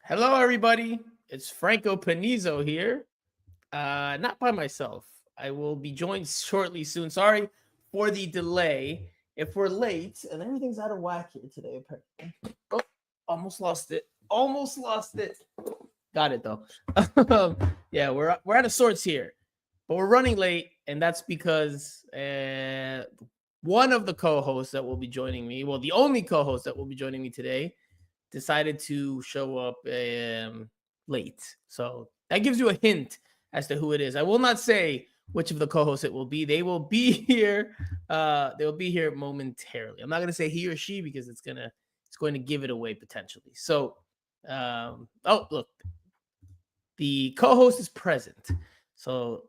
Hello, everybody. It's Franco Panizo here. Not by myself. I will be joined shortly soon. Sorry for the delay. If we're late and everything's out of whack here today, apparently. Oh, almost lost it. Almost lost it. Got it though. Yeah, we're out of sorts here, but we're running late, and that's because one of the co-hosts that will be joining me, well, the only co-host that will be joining me today, decided to show up late. So that gives you a hint as to who it is. I will not say which of the co-hosts it will be. They will be here. They will be here momentarily. I'm not going to say he or she because it's going to give it away potentially. So, oh look, the co-host is present. So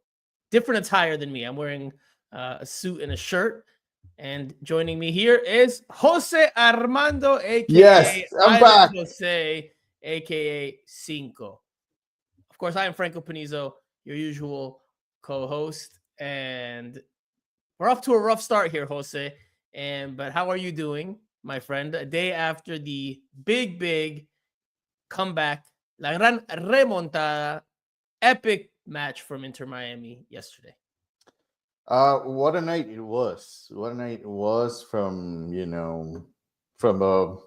different attire than me. I'm wearing a suit and a shirt. And joining me here is Jose Armando, Yes, aka I'm Island back. Jose, aka Cinco. Of course, I am Franco Panizo, your usual co-host, and we're off to a rough start here, Jose. But how are you doing, my friend? A day after the big comeback, la gran remontada, epic match from Inter Miami yesterday. What a night it was. What a night it was from, from a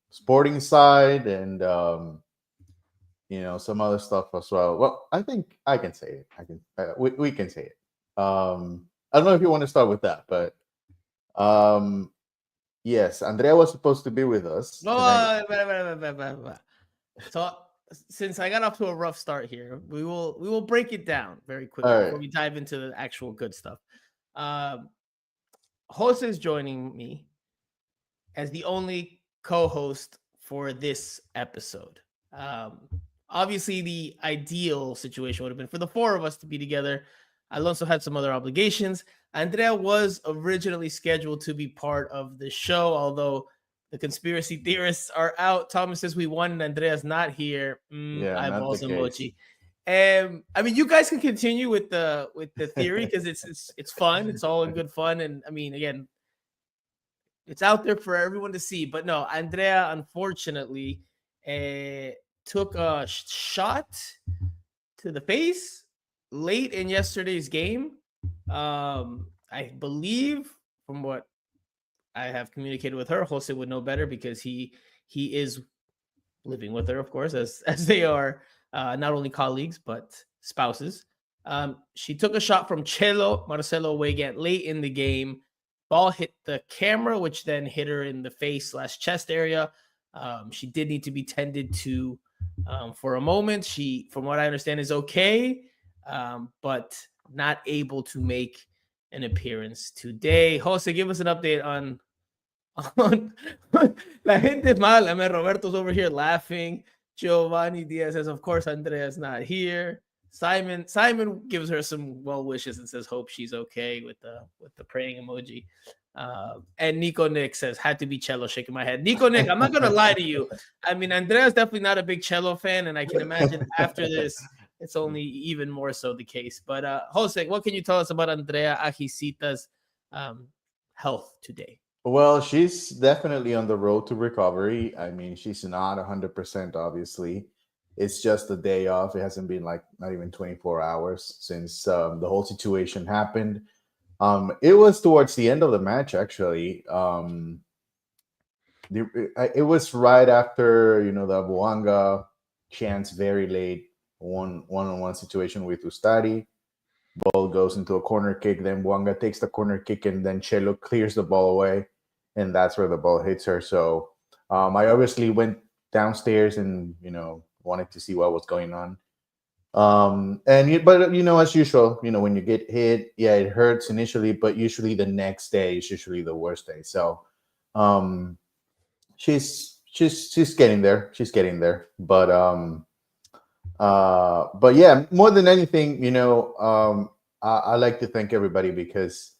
sporting side and, some other stuff as well. Well, I think I can say it. We can say it. I don't know if you want to start with that, but um, yes, Andrea was supposed to be with us No, tonight. so since I got off to a rough start here, we will break it down very quickly All before right. we dive into the actual good stuff. Um, Jose is joining me as the only co-host for this episode. Um, Obviously, the ideal situation would have been for the four of us to be together. Alonso had some other obligations. Andrea was originally scheduled to be part of the show, although the conspiracy theorists are out. Thomas says we won and Andrea's not here. Yeah, not the Eyeballs case. emoji. I mean, you guys can continue with the theory because it's fun. It's all in good fun, and I mean, again, it's out there for everyone to see. But no, Andrea, unfortunately, uh, took a shot to the face late in yesterday's game. I believe from what I have communicated with her, Jose would know better because he is living with her, of course, as they are not only colleagues but spouses. She took a shot from Chelo Marcelo Weigand late in the game. Ball hit the camera, which then hit her in the face/chest area. She did need to be tended to for a moment. She, from what I understand, is okay, but not able to make an appearance today. Jose, give us an update on La gente mal. I mean, Roberto's over here laughing. Giovanni Diaz says, of course, Andrea's not here. Simon gives her some well wishes and says, hope she's okay with the praying emoji. And Nico Nick says, had to be cello, shaking my head. Nico Nick, I'm not gonna lie to you. I mean, Andrea's definitely not a big cello fan, and I can imagine after this, it's only even more so the case. But Jose, what can you tell us about Andrea Ajicita's um, health today? Well, she's definitely on the road to recovery. I mean, she's not 100%, obviously. It's just a day off. It hasn't been like not even 24 hours since the whole situation happened. It was towards the end of the match, actually. It was right after, the Buanga chance very late, one-on-one situation with Ustari. Ball goes into a corner kick. Then Buanga takes the corner kick, and then Chelo clears the ball away, and that's where the ball hits her. So I obviously went downstairs and wanted to see what was going on. But as usual, when you get hit, yeah, it hurts initially, but usually the next day is usually the worst day. So um, she's getting there. She's getting there. But yeah, more than anything, I like to thank everybody because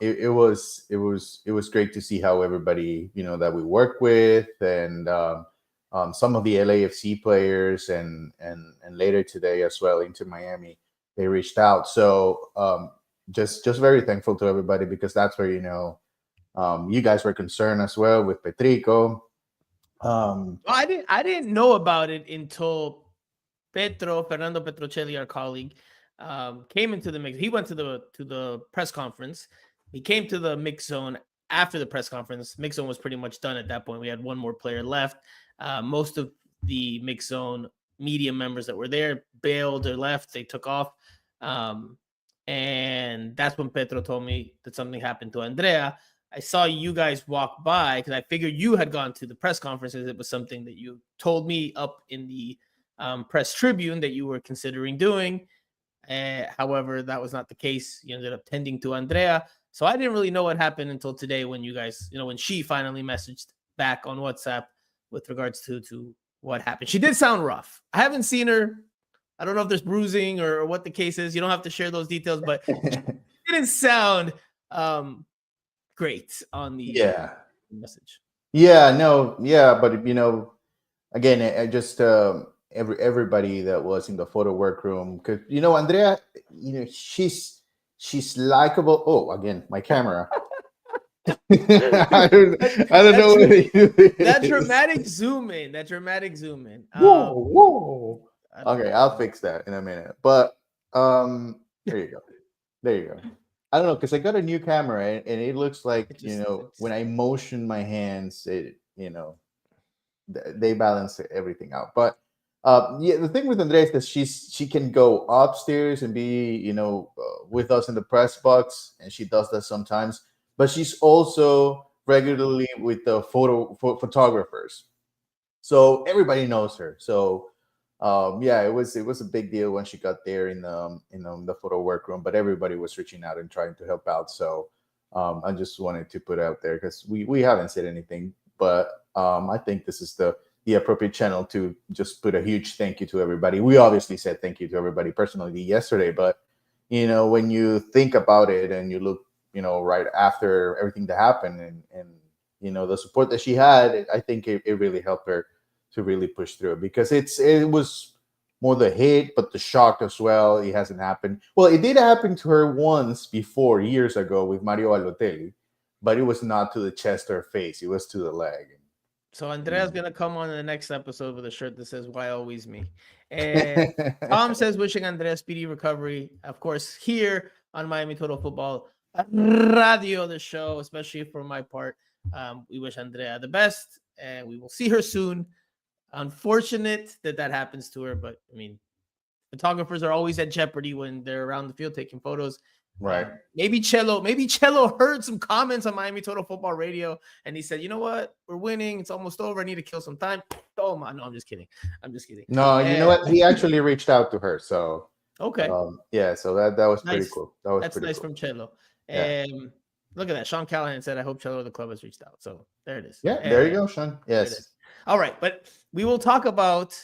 it was great to see how everybody that we work with and some of the LAFC players and later today as well into Miami, they reached out. So just very thankful to everybody because that's where you guys were concerned as well with Petrico. I didn't know about it until Fernando Petrocelli, our colleague, came into the mix. He went to the press conference. He came to the mix zone after the press conference. Mix zone was pretty much done at that point. We had one more player left. Most of the mix zone media members that were there bailed or left. They took off. And that's when Petro told me that something happened to Andrea. I saw you guys walk by because I figured you had gone to the press conferences. It was something that you told me up in the press tribune that you were considering doing. However, that was not the case. You ended up tending to Andrea. So I didn't really know what happened until today when you guys, when she finally messaged back on WhatsApp with regards to what happened. She did sound rough. I haven't seen her. I don't know if there's bruising or what the case is. You don't have to share those details, but it didn't sound great on the message. Yeah, no, yeah, but again, I just everybody that was in the photo workroom, because Andrea, she's likable. Oh, again, my camera. I don't know what to do. That dramatic zoom in. Whoa. Okay, I'll fix that in a minute. But there you go. I don't know, because I got a new camera and it looks like when I motion my hands, they balance everything out. But the thing with Andrea is that she can go upstairs and be with us in the press box, and she does that sometimes. But she's also regularly with the photographers, so everybody knows her. So it was a big deal when she got there in the photo workroom, but everybody was reaching out and trying to help out. So I just wanted to put out there because we haven't said anything, but I think this is the appropriate channel to just put a huge thank you to everybody. We obviously said thank you to everybody personally yesterday, but when you think about it and you look right after everything that happened and the support that she had, I think it really helped her to really push through, because it was more the hate, but the shock as well. It hasn't happened. Well, it did happen to her once before, years ago, with Mario Balotelli, but it was not to the chest or face. It was to the leg. So Andrea's going to come on in the next episode with a shirt that says, "Why always me?" And Tom says, wishing Andrea speedy recovery. Of course, here on Miami Total Football Radio, the show, especially for my part, we wish Andrea the best, and we will see her soon. Unfortunate that happens to her, but I mean, photographers are always at jeopardy when they're around the field taking photos. Right. Maybe Cello heard some comments on Miami Total Football Radio, and he said, "You know what? We're winning. It's almost over. I need to kill some time." Oh my! No, I'm just kidding. No, you know what? He actually reached out to her. So okay. So that was nice. Pretty cool. That's pretty nice cool. From Cello. Yeah. Look at that. Sean Callahan said, "I hope Cello the club has reached out." So there it is. Yeah, there you go, Sean. Yes. All right, but we will talk about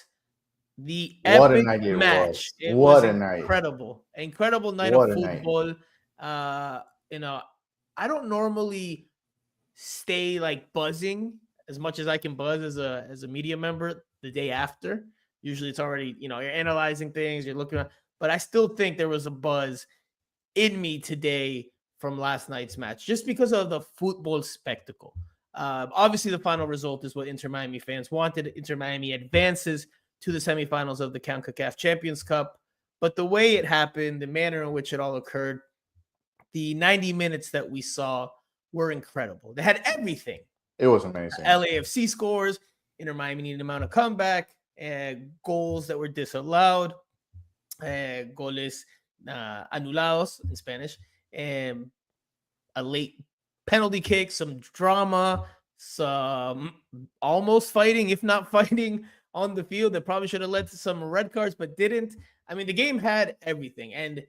the epic match. It was incredible night of football. I don't normally stay like buzzing as much as I can buzz as a media member the day after. Usually it's already, you're analyzing things, you're looking at, but I still think there was a buzz in me today from last night's match, just because of the football spectacle. Obviously, the final result is what Inter Miami fans wanted. Inter Miami advances to the semifinals of the CONCACAF Champions Cup. But the way it happened, the manner in which it all occurred, the 90 minutes that we saw were incredible. They had everything. It was amazing. LAFC scores, Inter Miami needed a amount of comeback, goals that were disallowed, goles anulados in Spanish, a late penalty kick, some drama, some almost fighting, if not fighting, on the field that probably should have led to some red cards, but didn't. I mean, the game had everything. And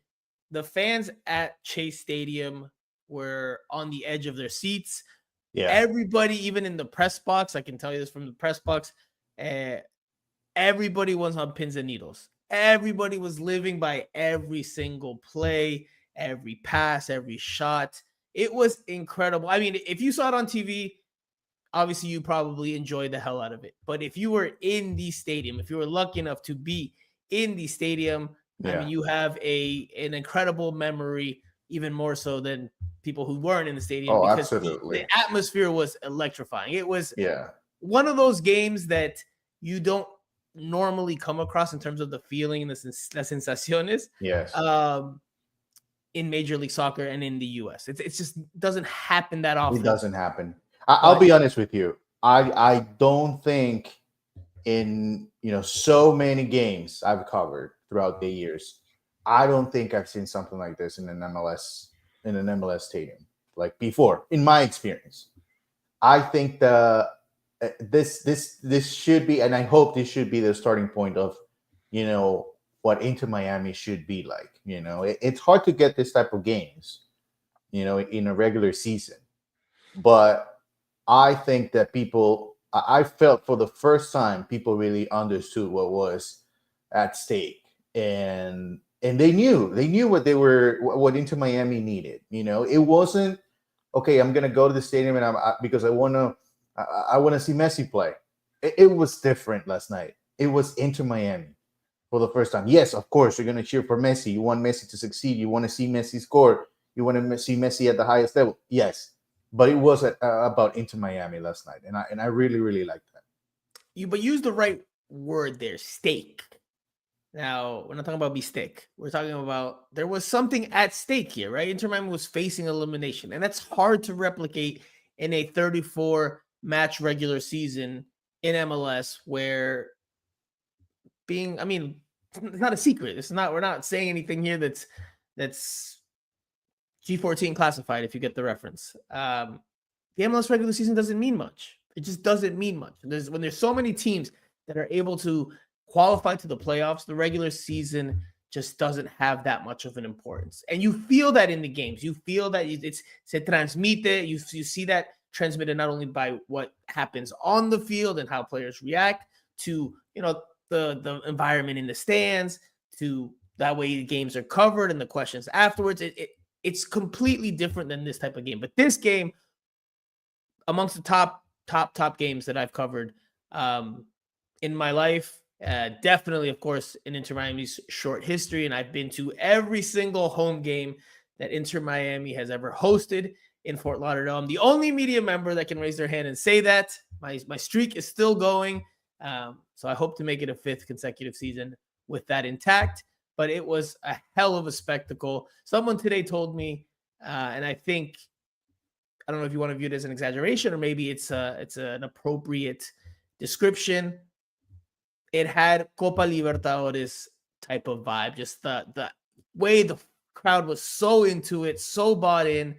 the fans at Chase Stadium were on the edge of their seats. Yeah. Everybody, even in the press box, I can tell you this from the press box, everybody was on pins and needles. Everybody was living by every single play, every pass, every shot. It was incredible. I mean, if you saw it on TV, obviously you probably enjoyed the hell out of it. But if you were in the stadium, if you were lucky enough to be in the stadium, I mean, you have an incredible memory, even more so than people who weren't in the stadium. Oh, because absolutely. The atmosphere was electrifying. It was one of those games that you don't normally come across in terms of the feeling and the sensaciones. Yes. In Major League Soccer and in the U.S. It just doesn't happen that often. It doesn't happen. I'll be honest with you. I don't think in so many games I've covered throughout the years, I don't think I've seen something like this in an MLS stadium like before. In my experience, I think this should be, and I hope this should be the starting point of what Inter Miami should be like. It's hard to get this type of games, in a regular season. But I think that I felt for the first time, people really understood what was at stake. And they knew what Inter Miami needed. It wasn't, okay, I'm going to go to the stadium because I want to see Messi play. It was different last night. It was Inter Miami. For the first time. Yes, of course, you're going to cheer for Messi. You want Messi to succeed. You want to see Messi score. You want to see Messi at the highest level. Yes, but it was about Inter Miami last night, and I really, really liked that. You use the right word there, stake. Now, we're not talking about mistake. We're talking about there was something at stake here, right? Inter Miami was facing elimination, and that's hard to replicate in a 34-match regular season in MLS where it's not a secret. We're not saying anything here that's G14 classified, if you get the reference. The MLS regular season doesn't mean much. It just doesn't mean much. When there's so many teams that are able to qualify to the playoffs, the regular season just doesn't have that much of an importance. And you feel that in the games. You feel that it's se transmite. You see that transmitted not only by what happens on the field and how players react to, the environment in the stands, to that way the games are covered and the questions afterwards. It's completely different than this type of game. But this game, amongst the top games that I've covered in my life, definitely, of course, in Inter Miami's short history, and I've been to every single home game that Inter Miami has ever hosted in Fort Lauderdale. I'm the only media member that can raise their hand and say that. My streak is still going. So I hope to make it a 5th consecutive season with that intact. But it was a hell of a spectacle. Someone today told me, and I don't know if you want to view it as an exaggeration or maybe it's an appropriate description. It had Copa Libertadores type of vibe. Just the way the crowd was so into it, so bought in.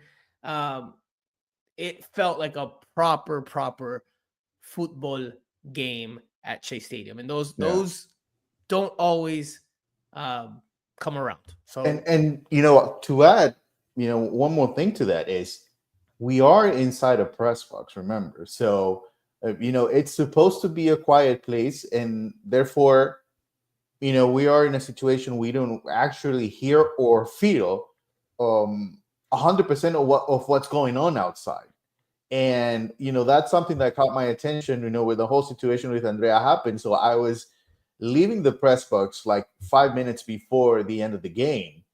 It felt like a proper football game at Shea Stadium, and those don't always come around. So and to add, one more thing to that is we are inside a press box. Remember, so it's supposed to be a quiet place, and therefore, we are in a situation we don't actually hear or feel 100% of what's going on outside. And, that's something that caught my attention, with the whole situation with Andrea happened. So I was leaving the press box like 5 minutes before the end of the game.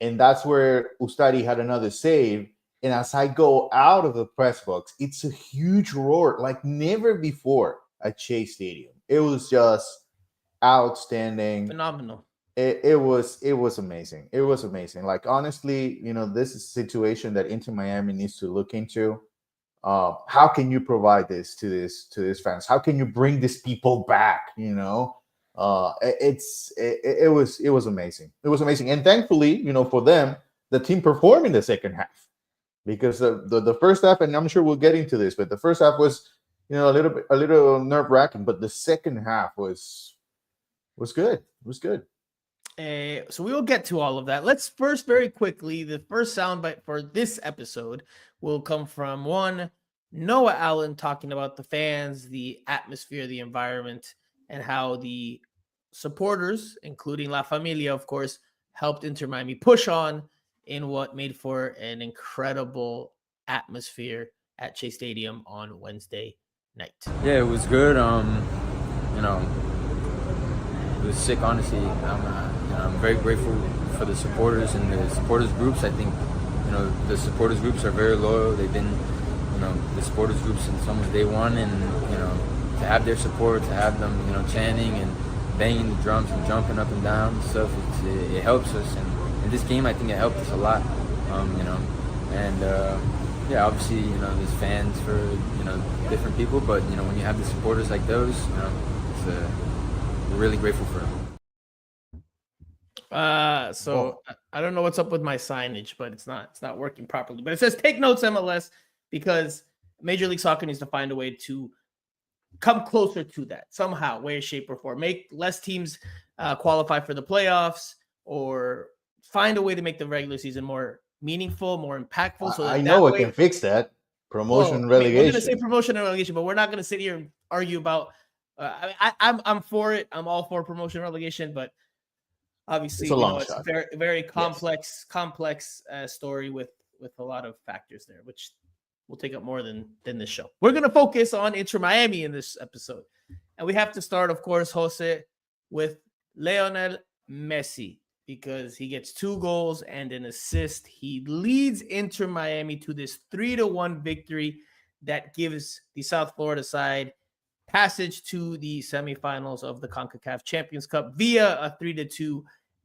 And that's where Ustari had another save. And as I go out of the press box, it's a huge roar like never before at Shea Stadium. It was just outstanding. Phenomenal. It was amazing. It was amazing. Like, honestly, this is a situation that Inter Miami needs to look into. How can you provide this to this fans? How can you bring these people back? It was amazing. It was amazing, and thankfully, for them, the team performed in the second half, because the first half, and I'm sure we'll get into this, but the first half was a little nerve wracking, but the second half was good. It was good. So we will get to all of that. Let's first, very quickly, the first soundbite for this episode will come from one Noah Allen talking about the fans, the atmosphere, the environment, and how the supporters, including La Familia, of course, helped Inter Miami push on in what made for an incredible atmosphere at Shea Stadium on Wednesday night. Yeah, it was good. It was sick, honestly. I'm very grateful for the supporters and the supporters groups. I think, the supporters groups are very loyal. They've been, the supporters groups since almost day one, and to have their support, to have them, chanting and banging the drums and jumping up and down and stuff, it helps us. And in this game, I think it helped us a lot, And yeah, obviously, there's fans for, different people, but, when you have the supporters like those, we're really grateful for them. So I don't know what's up with my signage, but it's not working properly. But it says take notes MLS, because Major League Soccer needs to find a way to come closer to that somehow, way, shape, or form. Make less teams qualify for the playoffs, or find a way to make the regular season more meaniful, more impactful. So I know we can fix that. Promotion, relegation. We're going to say promotion and relegation, but we're not going to sit here and argue about. I'm for it. I'm all for promotion and relegation, but obviously, it's a very, very complex story with a lot of factors there, which will take up more than this show. We're going to focus on Inter Miami in this episode. And we have to start, of course, Jose, with Lionel Messi, because he gets 2 goals and an assist. He leads Inter Miami to this 3-1 victory that gives the South Florida side passage to the semifinals of the CONCACAF Champions Cup via a 3-2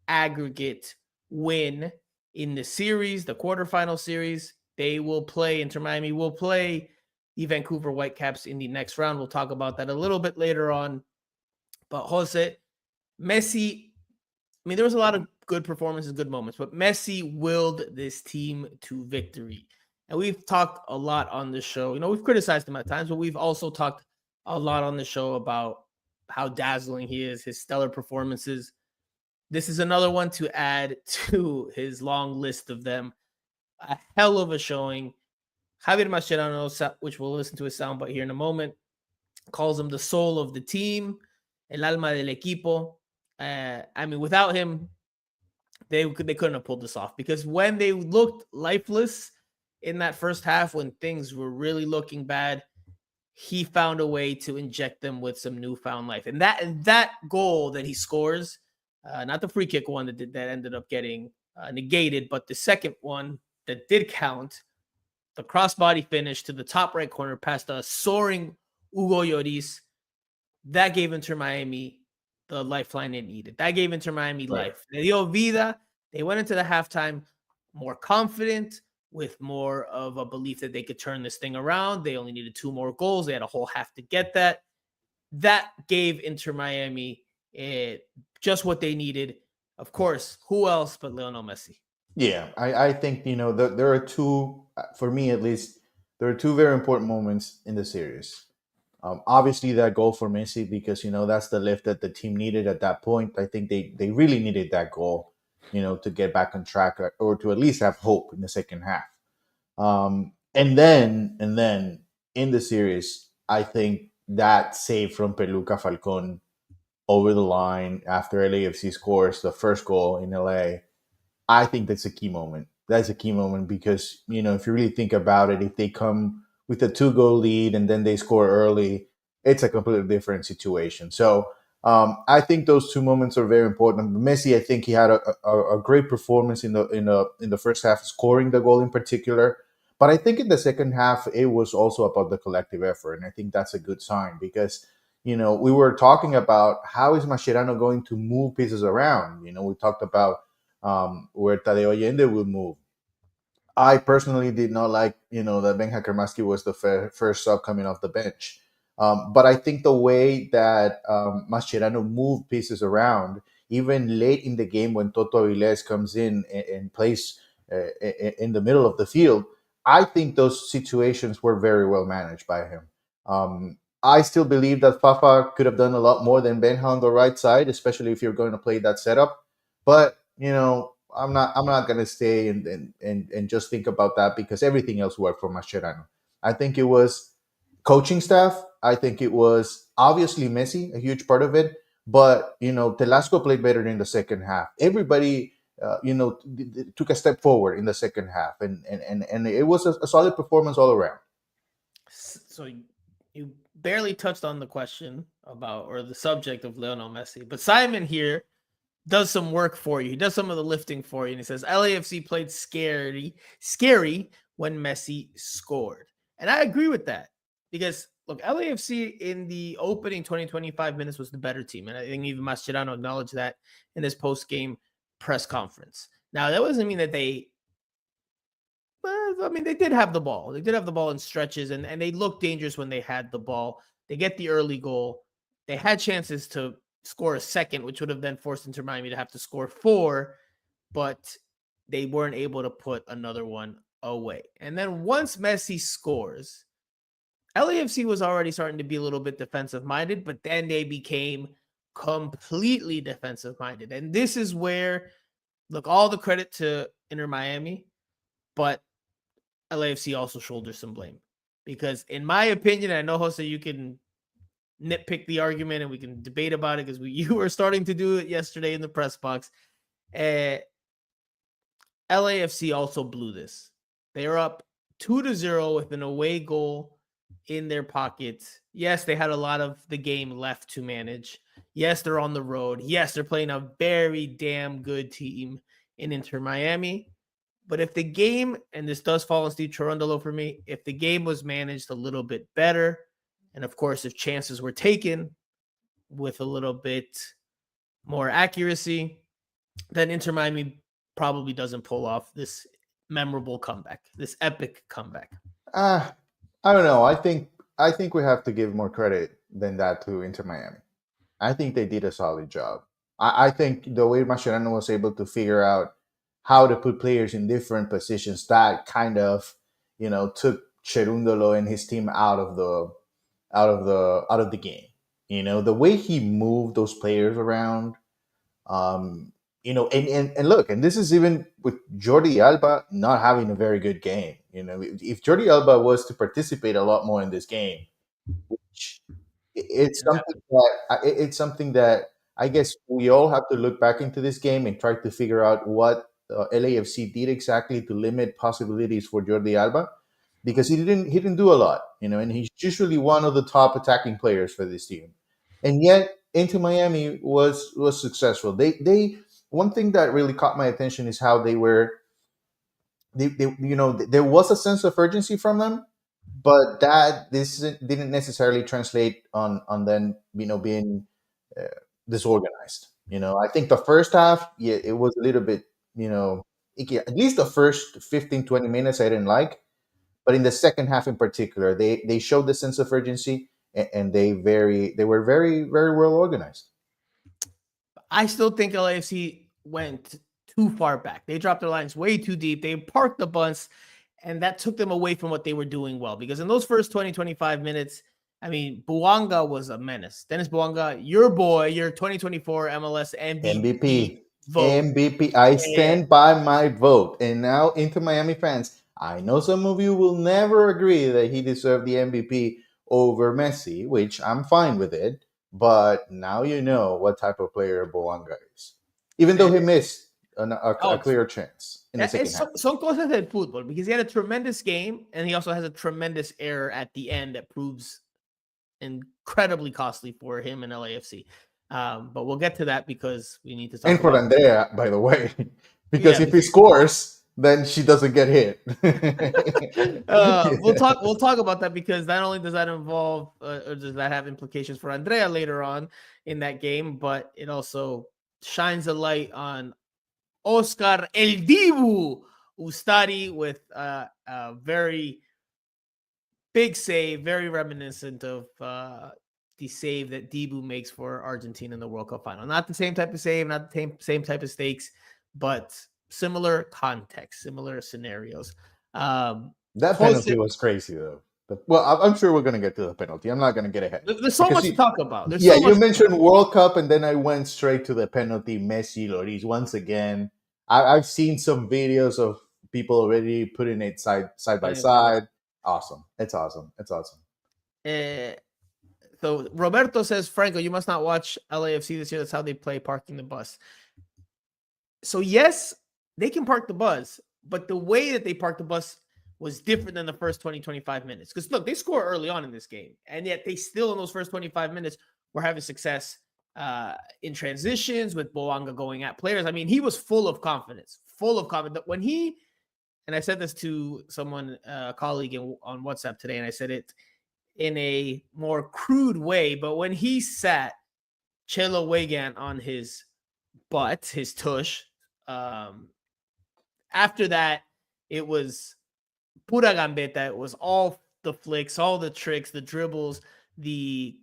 aggregate win in the series, the quarterfinal series. Inter Miami will play the Vancouver Whitecaps in the next round. We'll talk about that a little bit later on. But Jose, Messi, there was a lot of good performances, good moments, but Messi willed this team to victory. And we've talked a lot on this show. We've criticized him at times, but we've also talked a lot on the show about how dazzling he is, his stellar performances. This is another one to add to his long list of them. A hell of a showing. Javier Mascherano, which we'll listen to his soundbite here in a moment, calls him the soul of the team, el alma del equipo. Without him, they couldn't have pulled this off, because when they looked lifeless in that first half, when things were really looking bad, he found a way to inject them with some newfound life. And that goal that he scores, not the free kick one that ended up getting negated, but the second one that did count, the crossbody finish to the top right corner past a soaring Hugo Lloris, that gave Inter Miami the lifeline it needed. That gave Inter Miami life. Le dio vida. They went into the halftime more confident, with more of a belief that they could turn this thing around. They only needed 2 more goals. They had a whole half to get that. That gave Inter Miami just what they needed. Of course, who else but Lionel Messi? Yeah, I think, there are 2, for me at least, there are 2 very important moments in the series. Obviously, that goal for Messi, because, that's the lift that the team needed at that point. I think they really needed that goal, to get back on track, or to at least have hope in the second half. And then in the series, I think that save from Peluca Falcon over the line after LAFC scores the first goal in LA, I think that's a key moment. That's a key moment because, if you really think about it, if they come with a 2-goal lead and then they score early, it's a completely different situation. So I think those 2 moments are very important. Messi, I think he had a great performance in the first half, scoring the goal in particular. But I think in the second half, it was also about the collective effort. And I think that's a good sign because, we were talking about how is Mascherano going to move pieces around. We talked about where Tadeo Allende will move. I personally did not like, that Benja Kermaski was the first sub coming off the bench. But I think the way that Mascherano moved pieces around, even late in the game when Toto Avilés comes in and plays in the middle of the field, I think those situations were very well managed by him. I still believe that Fafa could have done a lot more than Benja on the right side, especially if you're going to play that setup. But, I'm not going to stay and just think about that because everything else worked for Mascherano. I think it was coaching staff. I think it was obviously Messi, a huge part of it. But, Telasco played better in the second half. Everybody, took a step forward in the second half. And it was a solid performance all around. So you barely touched on the question about, or the subject of Lionel Messi. But Simon here does some work for you. He does some of the lifting for you. And he says, LAFC played scary when Messi scored. And I agree with that because, look, LAFC in the opening 20-25 minutes was the better team. And I think even Mascherano acknowledged that in his post-game press conference. Now, that doesn't mean that they did have the ball. They did have the ball in stretches, and they looked dangerous when they had the ball. They get the early goal. They had chances to score a second, which would have then forced Inter Miami to have to score 4, but they weren't able to put another one away. And then once Messi scores, LAFC was already starting to be a little bit defensive-minded, but then they became completely defensive-minded. And this is where, look, all the credit to Inter Miami, but LAFC also shoulders some blame. Because in my opinion, I know, Jose, you can nitpick the argument and we can debate about it because you were starting to do it yesterday in the press box. LAFC also blew this. They are up 2-0 with an away goal in their pockets. Yes, they had a lot of the game left to manage. Yes, they're on the road. Yes, they're playing a very damn good team in Inter Miami. But if the game, and this does fall on Steve Cherundolo for me, if the game was managed a little bit better, and of course, if chances were taken with a little bit more accuracy, then Inter Miami probably doesn't pull off this memorable comeback, this epic comeback. I don't know. I think we have to give more credit than that to Inter Miami. I think they did a solid job. I think the way Mascherano was able to figure out how to put players in different positions, that kind of, took Cherundolo and his team out of the game. The way he moved those players around, and look, and this is even with Jordi Alba not having a very good game. If Jordi Alba was to participate a lot more in this game, which it's something that I guess we all have to look back into this game and try to figure out what LAFC did exactly to limit possibilities for Jordi Alba, because he didn't do a lot, and he's usually one of the top attacking players for this team, and yet Inter Miami was successful. They one thing that really caught my attention is how there was a sense of urgency from them, but this didn't necessarily translate on them being disorganized. I think the first half, it was a little bit, at least the first 15-20 minutes I didn't like, but in the second half in particular, they showed the sense of urgency, and they were very, very well organized. I still think LAFC went too far back. They dropped their lines way too deep. They parked the bunts, and that took them away from what they were doing well. Because in those first 20-25 minutes, Bouanga was a menace. Dennis Bouanga, your boy, your 2024 MLS MVP vote. MVP. I stand by my vote. And now, Inter Miami fans, I know some of you will never agree that he deserved the MVP over Messi, which I'm fine with it. But now you know what type of player Bouanga is. Even though he missed a clear chance in the second half. Son cosas del fútbol, because he had a tremendous game, and he also has a tremendous error at the end that proves incredibly costly for him and LAFC. But we'll get to that because we need to talk about Andrea, by the way, because if he scores, then she doesn't get hit. We'll talk about that, because not only does that involve or does that have implications for Andrea later on in that game, but it also shines a light on Oscar El Dibu Ustari with a very big save, very reminiscent of the save that Dibu makes for Argentina in the World Cup final. Not the same type of save, not the same type of stakes, but similar context, similar scenarios. That penalty was crazy, though. Well, I'm sure we're going to get to the penalty. I'm not going to get ahead. There's so much to talk about. You mentioned World Cup, and then I went straight to the penalty. Messi, Lloris, once again. I've seen some videos of people already putting it side by side. Awesome. It's awesome. So Roberto says, Franco, you must not watch LAFC this year. That's how they play, parking the bus. So yes, they can park the bus, but the way that they park the bus was different than the first 20-25 minutes. Because look, they score early on in this game, and yet they still, in those first 25 minutes, were having success in transitions with Bouanga going at players. He was full of confidence. When and I said this to someone, a colleague on WhatsApp today, and I said it, in a more crude way, but when he sat Chelo Wegan on his butt, his tush, after that, it was pura gambeta. It was all the flicks, all the tricks, the dribbles, the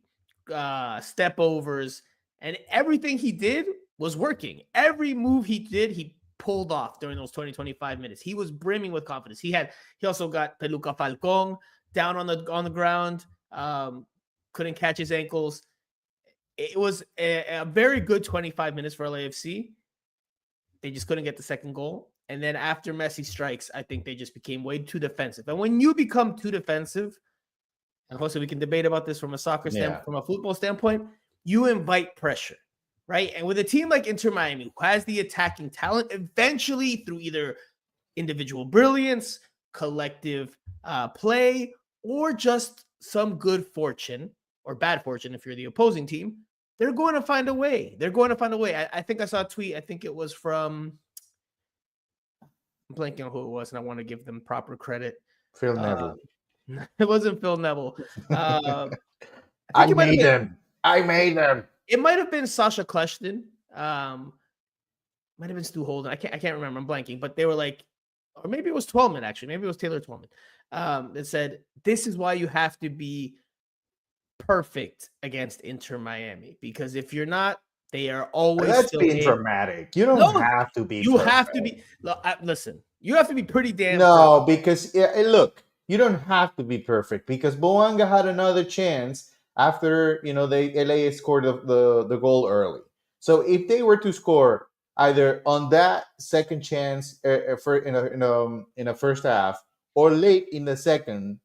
step overs, and everything he did was working. Every move he did, he pulled off during those 20-25 minutes. He was brimming with confidence. He also got Peluca Falcon down on the ground, couldn't catch his ankles. It was a very good 25 minutes for LAFC. They just couldn't get the second goal. And then after Messi strikes, I think they just became way too defensive. And when you become too defensive, and Jose, we can debate about this from a standpoint, from a football standpoint, you invite pressure, right? And with a team like Inter Miami, who has the attacking talent, eventually through either individual brilliance, collective play, or just some good fortune or bad fortune if you're the opposing team, they're going to find a way. They're going to find a way. I think I saw a tweet. I think it was from, I'm blanking on who it was, and I want to give them proper credit. Phil Neville. It wasn't Phil Neville. I made them. It might have been Sasha Kleshton. Might have been Stu Holden. I can't remember. I'm blanking. But they were like, or maybe it was Twelman, actually. Maybe it was Taylor Twelman. That said, this is why you have to be perfect against Inter Miami. Because if you're not, they are always. That's being dramatic. You don't have to be. You have to be. Listen, you have to be pretty damn. No, because look, you don't have to be perfect because Boanga had another chance after the LA scored the goal early. So if they were to score either on that second chance in a first half or late in the second,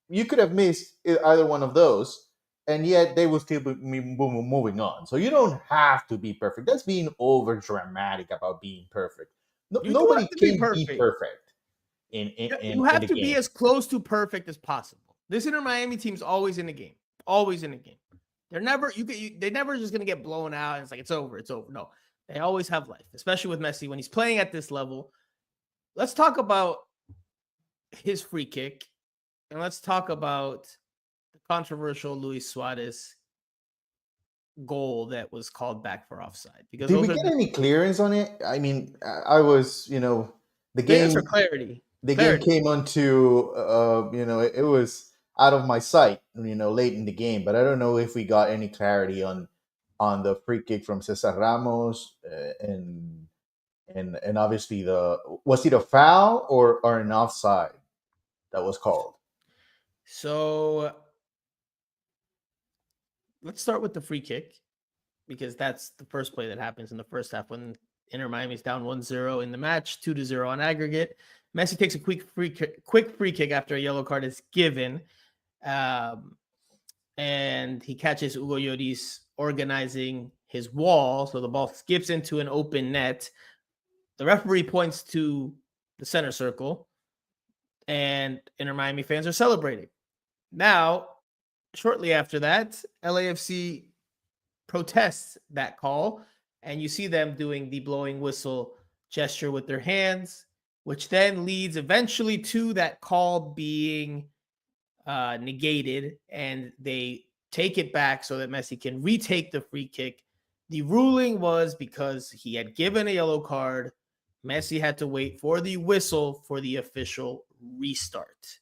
you could have missed either one of those, and yet they will still be moving on. So you don't have to be perfect. That's being over dramatic about being perfect. Nobody can be perfect. You have to be as close to perfect as possible. This Inter Miami team's always in the game. Always in the game. They're never they're never just gonna get blown out and it's like it's over. No, they always have life, especially with Messi when he's playing at this level. Let's talk about his free kick, and let's talk about the controversial Luis Suarez goal that was called back for offside. Because did we get any clearance on it? I mean, I was the game for clarity. The game came onto it was out of my sight, late in the game, but I don't know if we got any clarity on the free kick from Cesar Ramos and obviously was it a foul or an offside that was called? So let's start with the free kick because that's the first play that happens in the first half when Inter Miami's down 1-0 in the match, 2-0 on aggregate. Messi takes a quick free kick after a yellow card is given. And he catches Hugo Lloris organizing his wall. So the ball skips into an open net. The referee points to the center circle. And Inter Miami fans are celebrating. Now, shortly after that, LAFC protests that call. And you see them doing the blowing whistle gesture with their hands, which then leads eventually to that call being negated, and they take it back so that Messi can retake the free kick. The ruling was because he had given a yellow card, Messi had to wait for the whistle for the official restart.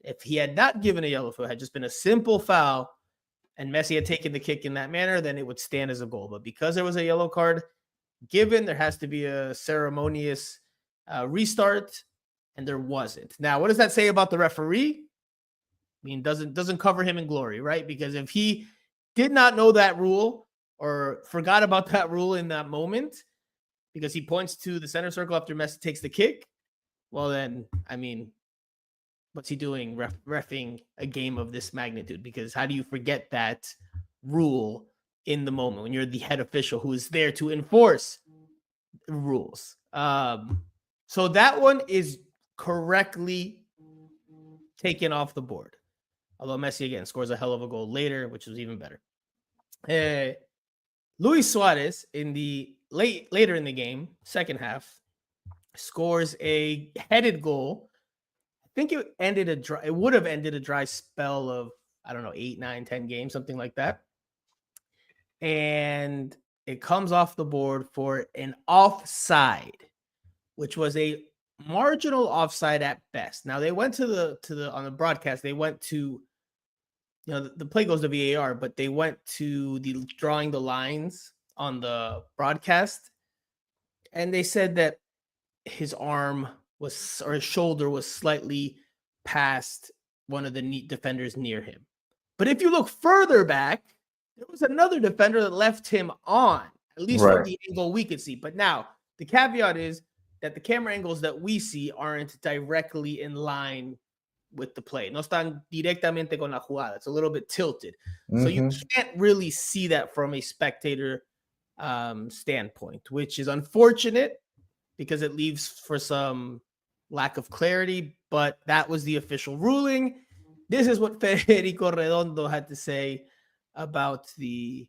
If he had not given a yellow, if it had just been a simple foul and Messi had taken the kick in that manner, then it would stand as a goal. But because there was a yellow card given, there has to be a ceremonious restart, and there wasn't. Now, what does that say about the referee? I mean, doesn't cover him in glory, right? Because if he did not know that rule or forgot about that rule in that moment, because he points to the center circle after Messi takes the kick, well then, I mean, what's he doing reffing a game of this magnitude? Because how do you forget that rule in the moment when you're the head official who is there to enforce the rules? So that one is correctly taken off the board. Although Messi, again, scores a hell of a goal later, which was even better. Luis Suarez, later in the game, second half, scores a headed goal. I think it would have ended a dry spell of I don't know, 8, 9, 10 games, something like that. And it comes off the board for an offside, which was a marginal offside at best. Now they went to the on the broadcast, they went to, the play goes to VAR, but they went to the drawing the lines on the broadcast, and they said that his arm was, or his shoulder was slightly past one of the defenders near him. But if you look further back, there was another defender that left him on, at least from the angle we could see. But now the caveat is that the camera angles that we see aren't directly in line with the play. No están directamente con la jugada. It's a little bit tilted. So you can't really see that from a spectator standpoint, which is unfortunate because it leaves for some lack of clarity, but that was the official ruling. This is what Federico Redondo had to say about the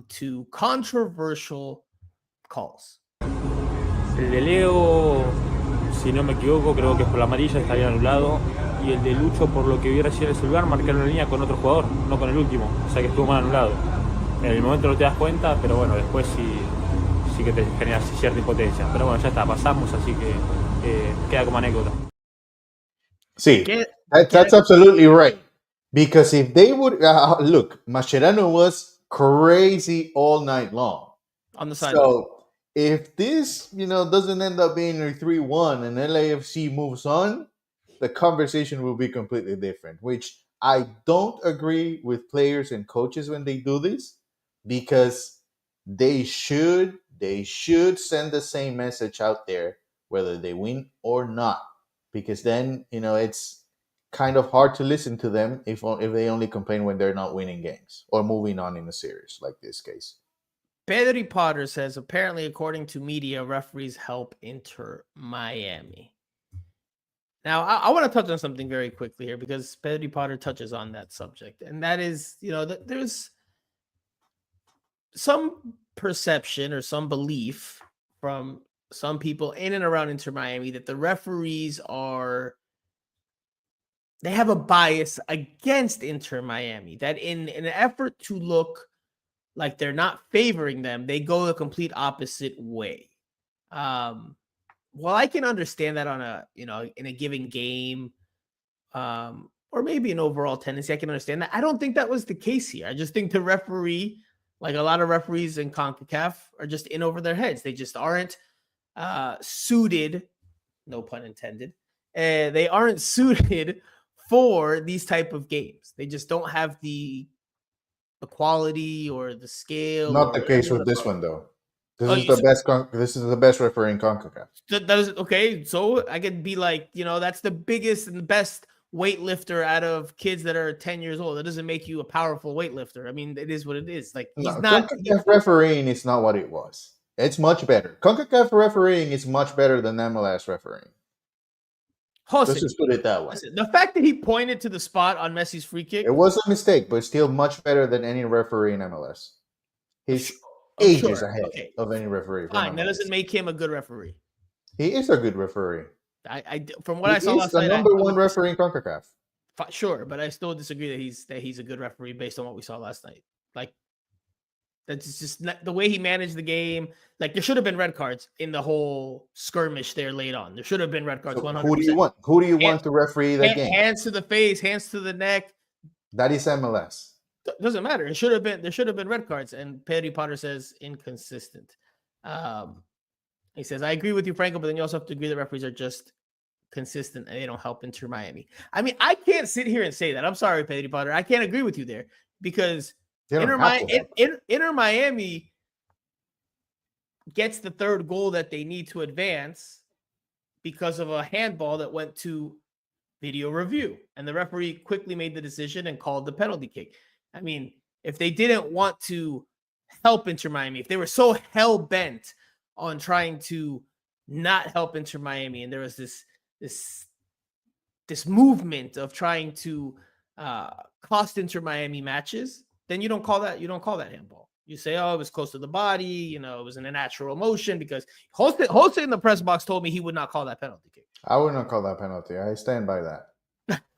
two controversial calls. El de Leo, si no me equivoco, creo que es por la amarilla, estaría anulado. Y el de Lucho, por lo que vi recién en el celular, marcaron la línea con otro jugador, no con el último. O sea que estuvo mal anulado. En el momento no te das cuenta, pero bueno, después sí que te genera cierta impotencia. Pero bueno, ya está, pasamos, así que queda como anécdota. Sí, that's absolutely right. Because if they would look, Mascherano was crazy all night long on the side. So if this, doesn't end up being a 3-1 and LAFC moves on, the conversation will be completely different. Which I don't agree with players and coaches when they do this, because they should send the same message out there whether they win or not. Because then it's kind of hard to listen to them if they only complain when they're not winning games or moving on in a series like this case. Pedri Potter says, apparently, according to media, referees help Inter Miami. Now, I want to touch on something very quickly here because Pedri Potter touches on that subject. And that is, there's some perception or some belief from some people in and around Inter Miami that the referees they have a bias against Inter Miami, that in an effort to look like they're not favoring them, they go the complete opposite way. Well, I can understand that on in a given game, or maybe an overall tendency. I can understand that. I don't think that was the case here. I just think the referee, like a lot of referees in CONCACAF, are just in over their heads. They just aren't suited, no pun intended. They aren't suited for these type of games. They just don't have the quality or the scale. Not the case with this one, though. This is the best referee in CONCACAF. That is okay. So I could be like, that's the biggest and the best weightlifter out of kids that are 10 years old. That doesn't make you a powerful weightlifter. I mean, it is what it is. Like, he's not. CONCACAF refereeing is not what it was. It's much better. CONCACAF refereeing is much better than MLS refereeing. Jose, let's just put it that way. The fact that he pointed to the spot on Messi's free kick, it was a mistake, but still much better than any referee in MLS. He's ages ahead of any referee. Fine, that doesn't make him a good referee. He is a good referee. From what I saw last night, he's the number one referee in CONCACAF. Sure, but I still disagree that he's a good referee based on what we saw last night. Like, that's just not the way he managed the game. Like, there should have been red cards in the whole skirmish there late on. There should have been red cards. So 100%. Who do you want? Who do you want to referee that game? Hands to the face, hands to the neck. That is MLS. Doesn't matter. There should have been red cards. And Pedri Potter says inconsistent. He says, I agree with you, Franco, but then you also have to agree that referees are just consistent and they don't help Inter Miami. I mean, I can't sit here and say that. I'm sorry, Pedri Potter. I can't agree with you there because Inter Miami gets the third goal that they need to advance because of a handball that went to video review. And the referee quickly made the decision and called the penalty kick. I mean, if they didn't want to help Inter Miami, if they were so hell-bent on trying to not help Inter Miami, and there was this movement of trying to cost Inter Miami matches, then you don't call that handball. You say, oh, it was close to the body, it was in a natural motion, because Jose in the press box told me he would not call that penalty kick. I would not call that penalty. I stand by that.